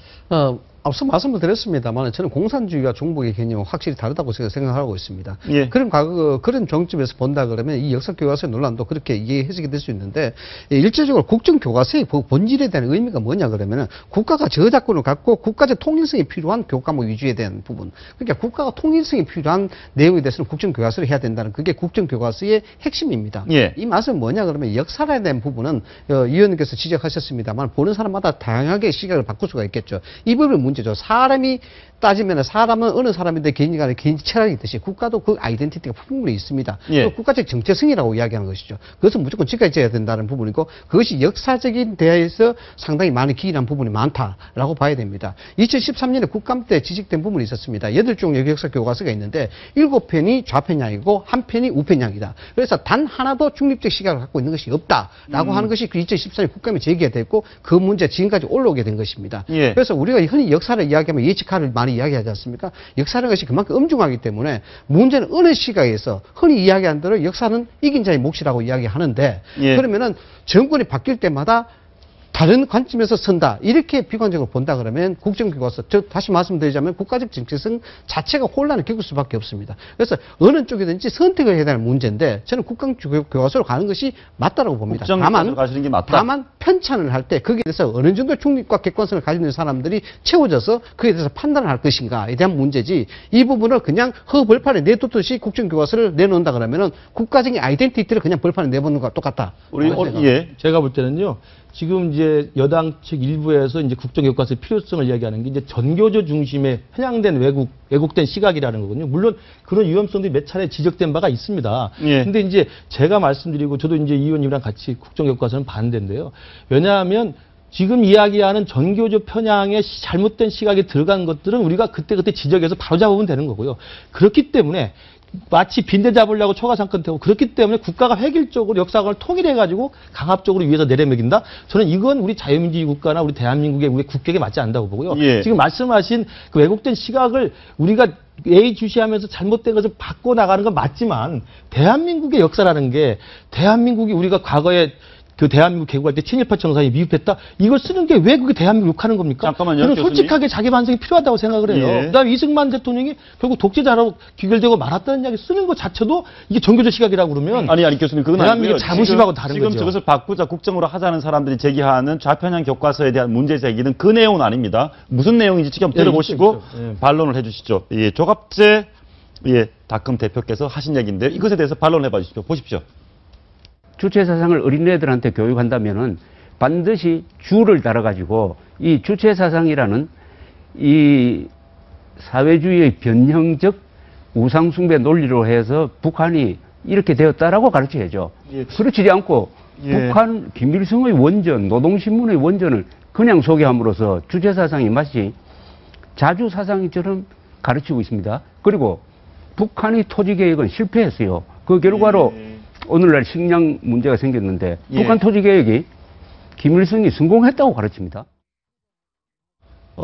앞서 말씀을 드렸습니다만 저는 공산주의와 종북의 개념은 확실히 다르다고 생각하고 있습니다. 예. 그런 정점에서 본다 그러면 이 역사 교과서의 논란도 그렇게 이해 해석이 될 수 있는데 일제적으로 국정 교과서의 본질에 대한 의미가 뭐냐 그러면은 국가가 저작권을 갖고 국가적 통일성이 필요한 교과목 위주에 대한 부분. 그러니까 국가가 통일성이 필요한 내용에 대해서는 국정 교과서를 해야 된다는 그게 국정 교과서의 핵심입니다. 예. 이 말은 뭐냐 그러면 역사에 대한 부분은 이 의원님께서 지적하셨습니다만 보는 사람마다 다양하게 시각을 바꿀 수가 있겠죠. 이 부분 문제죠. 사람이 따지면 사람은 어느 사람인데 개인간의 개인 철학이 있듯이 국가도 그 아이덴티티가 풍부히 있습니다. 예. 국가적 정체성이라고 이야기하는 것이죠. 그것은 무조건 지켜져야 된다는 부분이고 그것이 역사적인 대해서 상당히 많이 기인한 부분이 많다라고 봐야 됩니다. 2013년에 국감 때 지적된 부분이 있었습니다. 8종 역사 교과서가 있는데 7편이 좌편향이고 1편이 우편향이다. 그래서 단 하나도 중립적 시각을 갖고 있는 것이 없다라고 하는 것이 그 2014년 국감에 제기가 됐고 그 문제 지금까지 올라오게 된 것입니다. 예. 그래서 우리가 흔히 역사를 이야기하면 예측하를 많이 이야기하지 않습니까? 역사라는 것이 그만큼 엄중하기 때문에 문제는 어느 시각에서 흔히 이야기한 대로 역사는 이긴 자의 몫이라고 이야기하는데 예. 그러면은 정권이 바뀔 때마다 다른 관점에서 선다. 이렇게 비관적으로 본다 그러면 국정교과서, 다시 말씀드리자면 국가적 정체성 자체가 혼란을 겪을 수밖에 없습니다. 그래서 어느 쪽이든지 선택을 해야 되는 문제인데 저는 국정교과서로 가는 것이 맞다라고 봅니다. 가시는 게 맞다. 다만 편찬을 할 때 거기에 대해서 어느 정도 중립과 객관성을 가지는 사람들이 채워져서 그에 대해서 판단을 할 것인가에 대한 문제지 이 부분을 그냥 허벌판에 내두듯이 국정교과서를 내놓는다 그러면은 국가적인 아이덴티티를 그냥 벌판에 내보는 것과 똑같다. 제가 볼 때는요. 지금 이제 여당 측 일부에서 이제 국정교과서의 필요성을 이야기하는 게 이제 전교조 중심의 편향된 왜곡된 시각이라는 거거든요. 물론 그런 위험성들이 몇 차례 지적된 바가 있습니다. 예. 근데 이제 제가 말씀드리고 저도 이제 이 의원님이랑 같이 국정교과서는 반대인데요. 왜냐하면 지금 이야기하는 전교조 편향의 잘못된 시각이 들어간 것들은 우리가 그때그때 지적해서 바로잡으면 되는 거고요. 그렇기 때문에 마치 빈대 잡으려고 초가상권 태우고 그렇기 때문에 국가가 획일적으로 역사관을 통일해가지고 강압적으로 위에서 내려먹인다? 저는 이건 우리 자유민주주의 국가나 우리 대한민국의 우리 국격에 맞지 않다고 보고요. 예. 지금 말씀하신 그 왜곡된 시각을 우리가 예의주시하면서 잘못된 것을 바꿔나가는 건 맞지만 대한민국의 역사라는 게 대한민국이 우리가 과거에 그 대한민국 개국할 때 친일파 청산이 미흡했다. 이걸 쓰는 게 왜 그게 대한민국 욕하는 겁니까? 잠깐만요. 저는 솔직하게 자기 반성이 필요하다고 생각을 해요. 예. 그다음에 이승만 대통령이 결국 독재자로 귀결되고 말았다는 이야기 쓰는 거 자체도 이게 전교조 시각이라고 그러면 아니 교수님 그건 대한민국 아니고요. 자부심하고 다른 지금 거죠. 저것을 바꾸자 국정으로 하자는 사람들이 제기하는 좌편향 교과서에 대한 문제 제기는 그 내용은 아닙니다. 무슨 내용인지 지금 들어보시고 반론을 해주시죠. 예, 조갑재 닷컴 대표께서 하신 얘기인데요. 이것에 대해서 반론해 봐 주십시오. 보십시오. 주체사상을 어린애들한테 교육한다면은 반드시 줄을 달아가지고 이 주체사상이라는 이 사회주의의 변형적 우상숭배 논리로 해서 북한이 이렇게 되었다라고 가르쳐야죠. 예. 그렇지 않고 북한 김일성의 원전, 노동신문의 원전을 그냥 소개함으로써 주체사상이 마치 자주사상처럼 가르치고 있습니다. 그리고 북한의 토지개혁은 실패했어요. 그 결과로 오늘날 식량 문제가 생겼는데 북한 토지개혁이 김일성이 성공했다고 가르칩니다.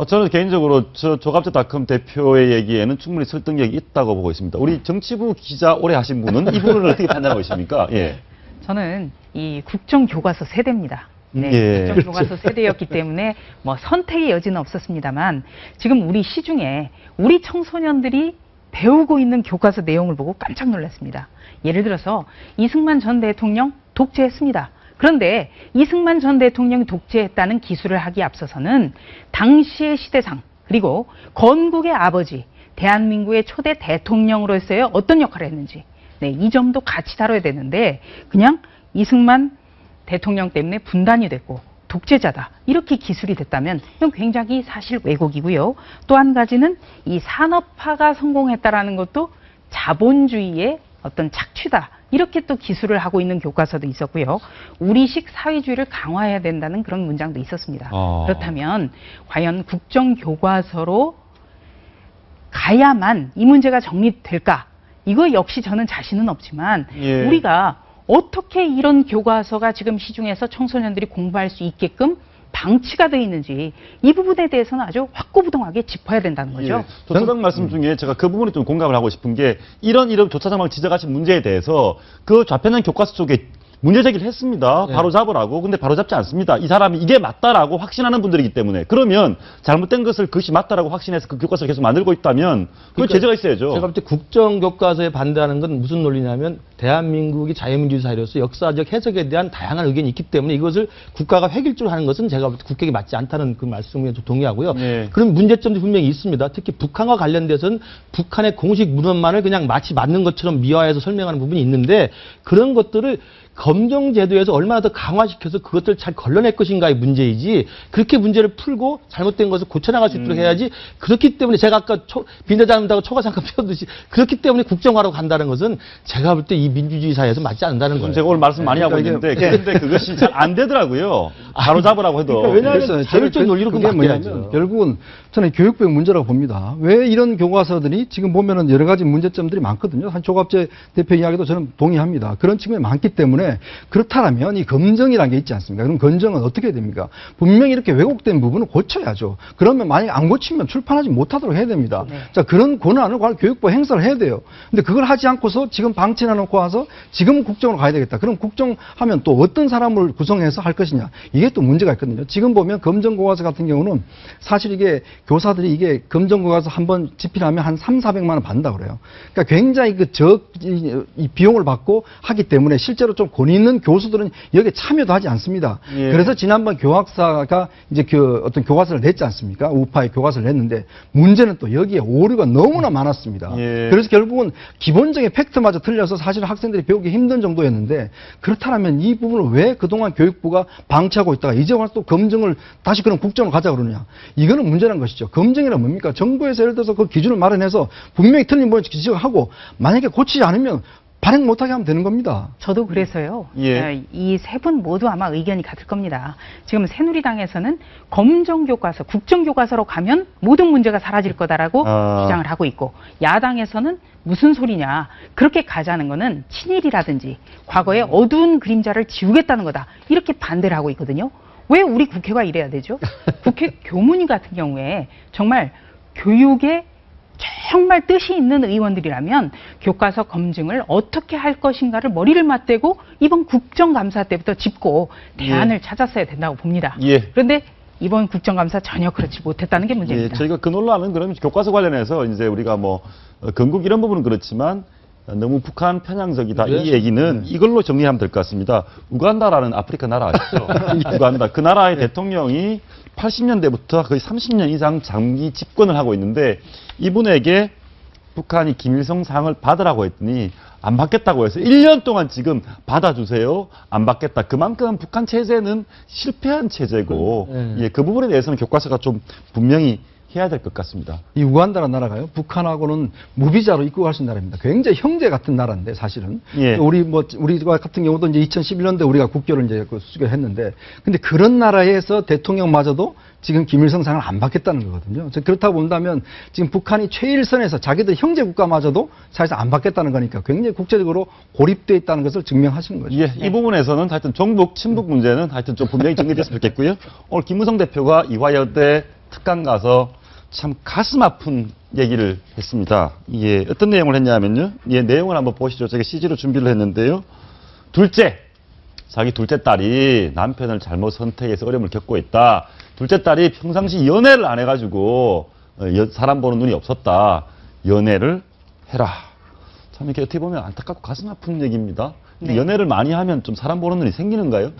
저는 개인적으로 조갑제닷컴 대표의 얘기에는 충분히 설득력이 있다고 보고 있습니다. 우리 정치부 기자 오래 하신 분은 이 부분을 어떻게 판단하고 있습니까? 예. 저는 이 국정교과서 세대입니다. 네, 예. 국정교과서 세대였기 때문에 뭐 선택의 여지는 없었습니다만 지금 우리 시중에 우리 청소년들이 배우고 있는 교과서 내용을 보고 깜짝 놀랐습니다. 예를 들어서 이승만 전 대통령 독재했습니다. 그런데 이승만 전 대통령이 독재했다는 기술을 하기에 앞서서는 당시의 시대상 그리고 건국의 아버지 대한민국의 초대 대통령으로서의 어떤 역할을 했는지 네, 이 점도 같이 다뤄야 되는데 그냥 이승만 대통령 때문에 분단이 됐고 독재자다 이렇게 기술이 됐다면 이건 굉장히 사실 왜곡이고요. 또 한 가지는 이 산업화가 성공했다라는 것도 자본주의의 어떤 착취다 이렇게 또 기술을 하고 있는 교과서도 있었고요. 우리식 사회주의를 강화해야 된다는 그런 문장도 있었습니다. 그렇다면 과연 국정교과서로 가야만 이 문제가 정립될까? 이거 역시 저는 자신은 없지만 예. 우리가 어떻게 이런 교과서가 지금 시중에서 청소년들이 공부할 수 있게끔 방치가 되어 있는지 이 부분에 대해서는 아주 확고부동하게 짚어야 된다는 거죠. 예. 조차장 말씀 중에 제가 그 부분에 좀 공감을 하고 싶은 게 이런 조차장만 지적하신 문제에 대해서 그 좌편향 교과서 쪽에 문제 제기를 했습니다. 네. 바로 잡으라고. 근데 바로 잡지 않습니다. 이 사람이 이게 맞다라고 확신하는 분들이기 때문에. 그러면 잘못된 것을 그것이 맞다라고 확신해서 그 교과서를 계속 만들고 있다면 그건 제재가 있어야죠. 제가 볼 때 국정교과서에 반대하는 건 무슨 논리냐면 대한민국이 자유민주주의 사회로서 역사적 해석에 대한 다양한 의견이 있기 때문에 이것을 국가가 획일적으로 하는 것은 제가 볼 때 국격에 맞지 않다는 그 말씀에 동의하고요. 네. 그런 문제점도 분명히 있습니다. 특히 북한과 관련돼서는 북한의 공식 문헌만을 그냥 마치 맞는 것처럼 미화해서 설명하는 부분이 있는데 그런 것들을 검정제도에서 얼마나 더 강화시켜서 그것들을 잘 걸러낼 것인가의 문제이지 그렇게 문제를 풀고 잘못된 것을 고쳐나갈 수 있도록 해야지 그렇기 때문에 제가 아까 빈대장님하고 초과 잠깐 펴듯이 그렇기 때문에 국정화로 간다는 것은 제가 볼 때 이 민주주의 사회에서 맞지 않는다는 거예요. 제가 오늘 말씀 많이 하고 있는데 그런데 그것이 잘 안 되더라고요. 바로 잡으라고 해도. 그러니까 왜냐하면 자율적 논리로 그게 뭐냐면 결국은 저는 교육부의 문제라고 봅니다. 왜 이런 교과서들이 지금 보면은 여러 가지 문제점들이 많거든요. 한 조갑재 대표 이야기도 저는 동의합니다. 그런 측면이 많기 때문에 그렇다면 이 검정이라는 게 있지 않습니까? 그럼 검정은 어떻게 됩니까? 분명히 이렇게 왜곡된 부분을 고쳐야죠. 그러면 만약에 안 고치면 출판하지 못하도록 해야 됩니다. 네. 자, 그런 권한을 교육부가 행사를 해야 돼요. 근데 그걸 하지 않고서 지금 방치해 놓고 와서 지금 국정으로 가야 되겠다. 그럼 국정하면 또 어떤 사람을 구성해서 할 것이냐. 이게 또 문제가 있거든요. 지금 보면 검정교과서 같은 경우는 사실 이게 교사들이 이게 검정교과서 한번 집필하면 한 300~400만 원 받는다 그래요. 그러니까 굉장히 이 비용을 받고 하기 때문에 실제로 좀 권위 있는 교수들은 여기에 참여도 하지 않습니다. 예. 그래서 지난번 교학사가 이제 어떤 교과서를 냈지 않습니까? 우파의 교과서를 냈는데 문제는 또 여기에 오류가 너무나 많았습니다. 예. 그래서 결국은 기본적인 팩트마저 틀려서 사실 학생들이 배우기 힘든 정도였는데 그렇다면 이 부분을 왜 그동안 교육부가 방치하고 있다가 이제 와서 또 검증을 다시 그런 국정을 가자 그러느냐. 이거는 문제라는 것이죠. 검증이란 뭡니까? 정부에서 예를 들어서 그 기준을 마련해서 분명히 틀린 부분을 지적하고 만약에 고치지 않으면 발행 못하게 하면 되는 겁니다. 저도 그래서요. 예. 이 세 분 모두 아마 의견이 같을 겁니다. 지금 새누리당에서는 검정교과서, 국정교과서로 가면 모든 문제가 사라질 거다라고 주장을 하고 있고 야당에서는 무슨 소리냐. 그렇게 가자는 거는 친일이라든지 과거의 어두운 그림자를 지우겠다는 거다. 이렇게 반대를 하고 있거든요. 왜 우리 국회가 이래야 되죠? 국회 교문위 같은 경우에 정말 교육에 정말 뜻이 있는 의원들이라면 교과서 검증을 어떻게 할 것인가를 머리를 맞대고 이번 국정감사 때부터 짚고 대안을 찾았어야 된다고 봅니다. 예. 그런데 이번 국정감사 전혀 그렇지 못했다는 게 문제입니다. 예, 저희가 그 논란은 그러면 교과서 관련해서 이제 우리가 뭐 건국 이런 부분은 그렇지만 너무 북한 편향적이다. 네. 이 얘기는 이걸로 정리하면 될 것 같습니다. 우간다라는 아프리카 나라 아시죠? 우간다. 그 나라의 대통령이 80년대부터 거의 30년 이상 장기 집권을 하고 있는데 이분에게 북한이 김일성 상을 받으라고 했더니 안 받겠다고 해서 1년 동안 지금 받아주세요. 안 받겠다. 그만큼 북한 체제는 실패한 체제고 예, 그 부분에 대해서는 교과서가 좀 분명히 해야 될 것 같습니다. 이 우간다라는 나라가요. 북한하고는 무비자로 입국할 수 있는 나라입니다. 굉장히 형제 같은 나라인데 사실은 예. 우리가 같은 경우도 이제 2011년도에 우리가 국교를 이제 수교했는데 근데 그런 나라에서 대통령마저도 지금 김일성상을 안 받겠다는 거거든요. 그렇다고 본다면 지금 북한이 최일선에서 자기들 형제 국가마저도 사실상 안 받겠다는 거니까 굉장히 국제적으로 고립되어 있다는 것을 증명하시는 거죠. 예, 이 부분에서는 하여튼 종북, 친북 문제는 하여튼 좀 분명히 정리됐으면 좋겠고요. 오늘 김무성 대표가 이화여대 특강 가서 참 가슴 아픈 얘기를 했습니다. 예, 어떤 내용을 했냐면요. 예, 내용을 한번 보시죠. 제가 CG로 준비를 했는데요. 자기 둘째 딸이 남편을 잘못 선택해서 어려움을 겪고 있다. 둘째 딸이 평상시 연애를 안 해가지고 사람 보는 눈이 없었다. 연애를 해라. 참 이렇게 어떻게 보면 안타깝고 가슴 아픈 얘기입니다. 네. 연애를 많이 하면 좀 사람 보는 눈이 생기는가요?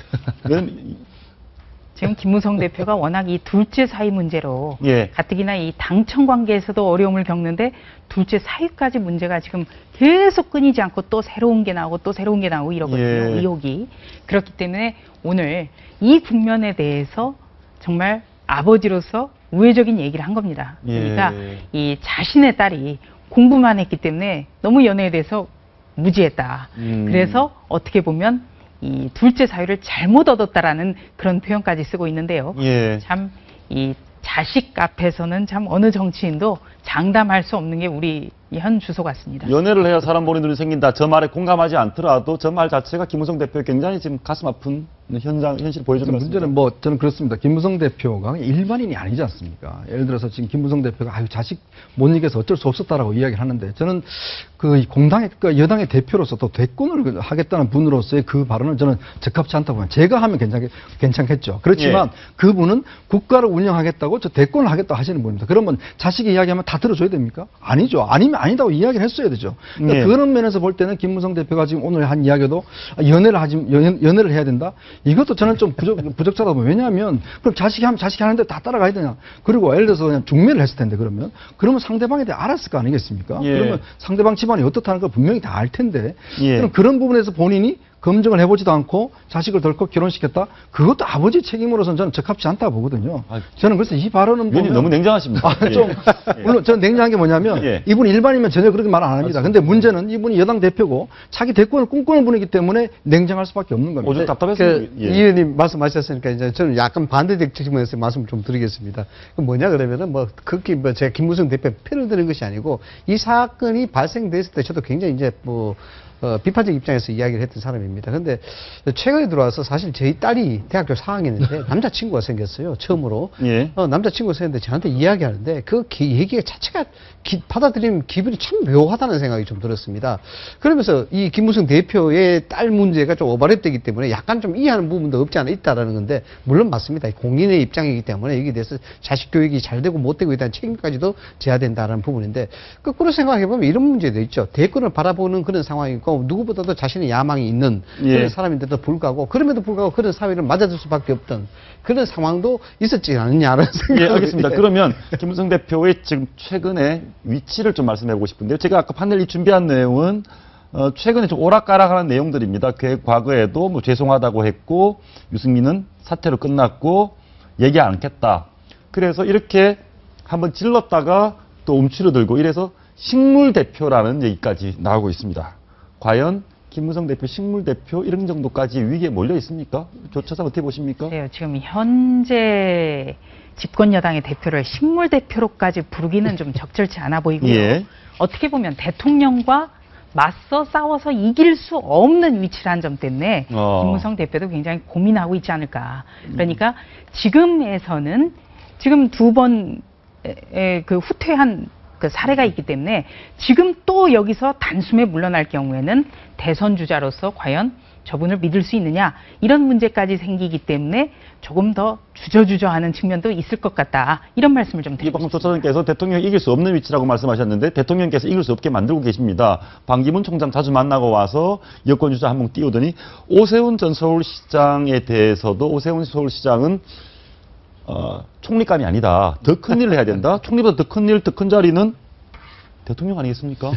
지금 김무성 대표가 워낙 이 둘째 사이 문제로 예. 가뜩이나 이 당청 관계에서도 어려움을 겪는데 둘째 사이까지 문제가 지금 계속 끊이지 않고 또 새로운 게 나오고 또 새로운 게 나오고 이러거든요. 예. 의혹이. 그렇기 때문에 오늘 이 국면에 대해서 정말 아버지로서 우회적인 얘기를 한 겁니다. 그러니까 이 자신의 딸이 공부만 했기 때문에 너무 연애에 대해서 무지했다. 그래서 어떻게 보면 이 둘째 사유를 잘못 얻었다라는 그런 표현까지 쓰고 있는데요. 예. 참 이 자식 앞에서는 참 어느 정치인도 장담할 수 없는 게 우리 현 주소 같습니다. 연애를 해야 사람 보는 눈이 생긴다. 저 말에 공감하지 않더라도 저 말 자체가 김무성 대표의 굉장히 지금 가슴 아픈 현실 보여주는 것 같습니다. 문제는 뭐 저는 그렇습니다. 김무성 대표가 일반인이 아니지 않습니까? 예를 들어서 지금 김무성 대표가 자식 못 이겨서 어쩔 수 없었다라고 이야기를 하는데 저는 그 공당의 여당의 대표로서 또 대권을 하겠다는 분으로서의 그 발언은 저는 적합치 않다고 봅니다. 제가 하면 괜찮겠죠. 그렇지만 그분은 국가를 운영하겠다고 저 대권을 하겠다고 하시는 분입니다. 그러면 자식이 이야기하면 다 들어줘야 됩니까? 아니죠. 아니면 아니다고 이야기를 했어야 되죠. 그러니까 그런 면에서 볼 때는 김무성 대표가 지금 오늘 한 이야기도 연애를 해야 된다. 이것도 저는 좀 부적절하다고 봅니다. 왜냐하면 그럼 자식이 하는데 다 따라가야 되냐. 그리고 예를 들어서 그냥 중매를 했을 텐데 그러면 상대방에 대해 알았을 거 아니겠습니까? 그러면 상대방 집안이 어떻다는 걸 분명히 다 알 텐데 그럼 그런 부분에서 본인이 검증을 해보지도 않고 자식을 덜컥 결혼시켰다? 그것도 아버지 책임으로서는 저는 적합치 않다고 보거든요. 저는 그래서 이 발언은 보면 너무 냉정하십니다. 물론 저는 냉정한 게 뭐냐면 이분이 일반이면 전혀 그렇게 말 안 합니다. 근데 문제는 이분이 여당 대표고 자기 대권을 꿈꾸는 분이기 때문에 냉정할 수밖에 없는 겁니다. 좀 답답했어요. 이 의원님 말씀하셨으니까 이제 저는 약간 반대적 측면에서 말씀을 좀 드리겠습니다. 뭐냐 그러면은 그렇게 제가 김무성 대표 편을 드는 것이 아니고 이 사건이 발생됐을 때 저도 굉장히 이제 비판적 입장에서 이야기를 했던 사람입니다. 근데 최근에 들어와서 사실 저희 딸이 대학교 4학년인데 남자친구가 생겼어요. 처음으로. 남자친구가 생겼는데 저한테 이야기하는데 그 얘기 자체가 받아들이는 기분이 참 묘하다는 생각이 좀 들었습니다. 그러면서 이 김무성 대표의 딸 문제가 좀 오버랩되기 때문에 약간 좀 이해하는 부분도 없지 않아 있다라는 건데 물론 맞습니다. 공인의 입장이기 때문에 여기에 대해서 자식 교육이 잘 되고 못 되고에 대한 책임까지도 져야 된다는 부분인데 거꾸로 생각해보면 이런 문제도 있죠. 대권을 바라보는 그런 상황이고 누구보다도 자신의 야망이 있는 그런 사람인데도 불구하고 그럼에도 불구하고 그런 사회를 맞아줄 수밖에 없던 그런 상황도 있었지 않느냐라는 생각이 알겠습니다. 그러면 김무성 대표의 지금 최근의 위치를 좀 말씀해보고 싶은데요. 제가 아까 판넬이 준비한 내용은 최근에 좀 오락가락하는 내용들입니다. 과거에도 죄송하다고 했고 유승민은 사퇴로 끝났고 얘기 안 했다. 그래서 이렇게 한번 찔렀다가 또 움츠러들고 이래서 식물대표라는 얘기까지 나오고 있습니다. 과연 김무성 대표, 식물대표 이런 정도까지 위기에 몰려 있습니까? 조차사 어떻게 보십니까? 네, 지금 현재 집권 여당의 대표를 식물대표로까지 부르기는 좀 적절치 않아 보이고요. 어떻게 보면 대통령과 맞서 싸워서 이길 수 없는 위치라는 점 때문에 김무성 대표도 굉장히 고민하고 있지 않을까. 그러니까 지금에서는 지금 두 번의 그 후퇴한 그 사례가 있기 때문에 지금 또 여기서 단숨에 물러날 경우에는 대선 주자로서 과연 저분을 믿을 수 있느냐 이런 문제까지 생기기 때문에 조금 더 주저주저하는 측면도 있을 것 같다 이런 말씀을 좀 드리고 방금 조차장께서 대통령이 이길 수 없는 위치라고 말씀하셨는데 대통령께서 이길 수 없게 만들고 계십니다. 반기문 총장 자주 만나고 와서 여권 주자 한 번 띄우더니 오세훈 전 서울시장에 대해서도 오세훈 서울시장은 총리감이 아니다. 더 큰 일을 해야 된다. 총리보다 더 큰 일, 더 큰 자리는 대통령 아니겠습니까?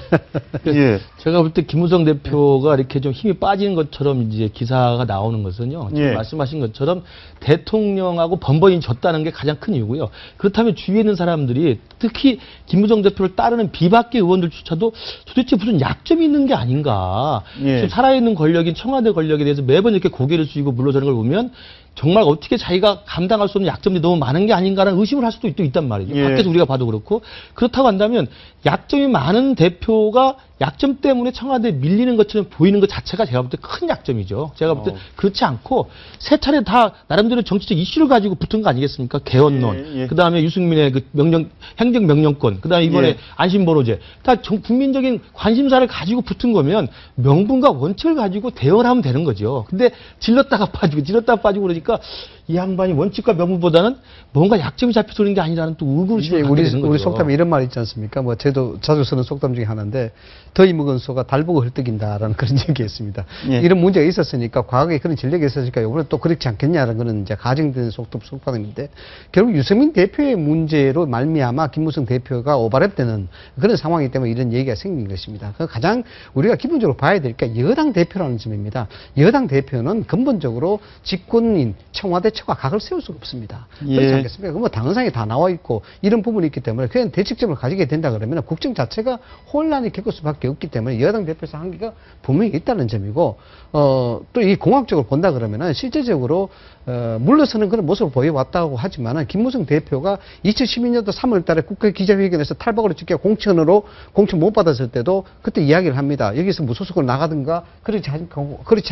제가 볼 때 김무성 대표가 이렇게 좀 힘이 빠지는 것처럼 이제 기사가 나오는 것은요. 지금 말씀하신 것처럼 대통령하고 번번이 졌다는 게 가장 큰 이유고요. 그렇다면 주위에 있는 사람들이 특히 김무성 대표를 따르는 비박계 의원들조차도 도대체 무슨 약점이 있는 게 아닌가. 지금 살아있는 권력인 청와대 권력에 대해서 매번 이렇게 고개를 숙이고 물러서는 걸 보면 정말 어떻게 자기가 감당할 수 없는 약점들이 너무 많은 게 아닌가라는 의심을 할 수도 있단 말이죠. 밖에서 우리가 봐도 그렇고. 그렇다고 한다면 약점이 많은 대표가 약점 때문에 청와대에 밀리는 것처럼 보이는 것 자체가 제가 볼 때 큰 약점이죠. 제가 볼 때 그렇지 않고 세 차례 다 나름대로 정치적 이슈를 가지고 붙은 거 아니겠습니까? 개헌론, 그 다음에 유승민의 그 행정명령권, 그 다음에 이번에 안심보호제, 다 국민적인 관심사를 가지고 붙은 거면 명분과 원칙을 가지고 대응을 하면 되는 거죠. 근데 질렀다가 빠지고 그러니까 이 양반이 원칙과 명분보다는 뭔가 약점이 잡혀서 그런 게 아니라는 또 의구심을 갖게 되는 거죠. 우리 속담에 이런 말이 있지 않습니까? 뭐 저도 자주 쓰는 속담 중에 하나인데 더위 먹은 소가 달 보고 헐떡인다라는 그런 얘기가 있습니다. 이런 문제가 있었으니까 과거에 그런 전력이 있었으니까 이번에 또 그렇지 않겠냐라는 거는 이제 가정된 속담인데 결국 유승민 대표의 문제로 말미암아 김무성 대표가 오버랩되는 그런 상황이기 때문에 이런 얘기가 생긴 것입니다. 가장 우리가 기본적으로 봐야 될 게 여당 대표라는 점입니다. 여당 대표는 근본적으로 집권인 청와대 측과 각을 세울 수가 없습니다. 그렇지 않겠습니까? 뭐 당헌상에 다 나와 있고 이런 부분이 있기 때문에 그냥 대책점을 가지게 된다 그러면 국정 자체가 혼란이 겪을 수밖에 없기 때문에 여당 대표에서 한계가 분명히 있다는 점이고 또 이 공학적으로 본다 그러면은 실제적으로 물러서는 그런 모습을 보여왔다고 하지만은 김무성 대표가 2012년도 3월 달에 국회 기자회견에서 탈박으로 찍혀 공천 못 받았을 때도 그때 이야기를 합니다. 여기서 무소속으로 나가든가 그렇지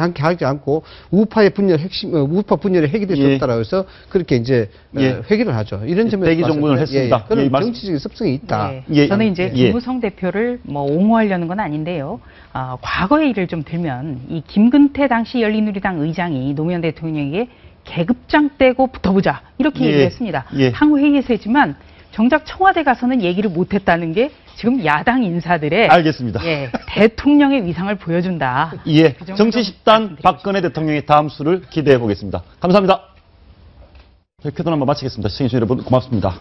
않게 하지 않고 우파 분열의 핵이 될 수 없다라고 해서 그렇게 이제 회귀를 하죠. 이런 점에서 대기 종문을 했습니다. 그런 정치적인 습성이 있다. 저는 이제 김무성 대표를 뭐 옹호하려는 건 아닌데요. 과거의 일을 좀 들면 이 김근태 당시 열린우리당 의장이 노무현 대통령에게 계급장 떼고 붙어보자 이렇게 얘기를 했습니다. 향후 회의에서 했지만 정작 청와대 가서는 얘기를 못했다는 게 지금 야당 인사들의 알겠습니다. 대통령의 위상을 보여준다. 그 정치 10단 박근혜 대통령의 다음 수를 기대해 보겠습니다. 감사합니다. 저희 쾌돈 한번 마치겠습니다. 시청해주신 여러분 고맙습니다.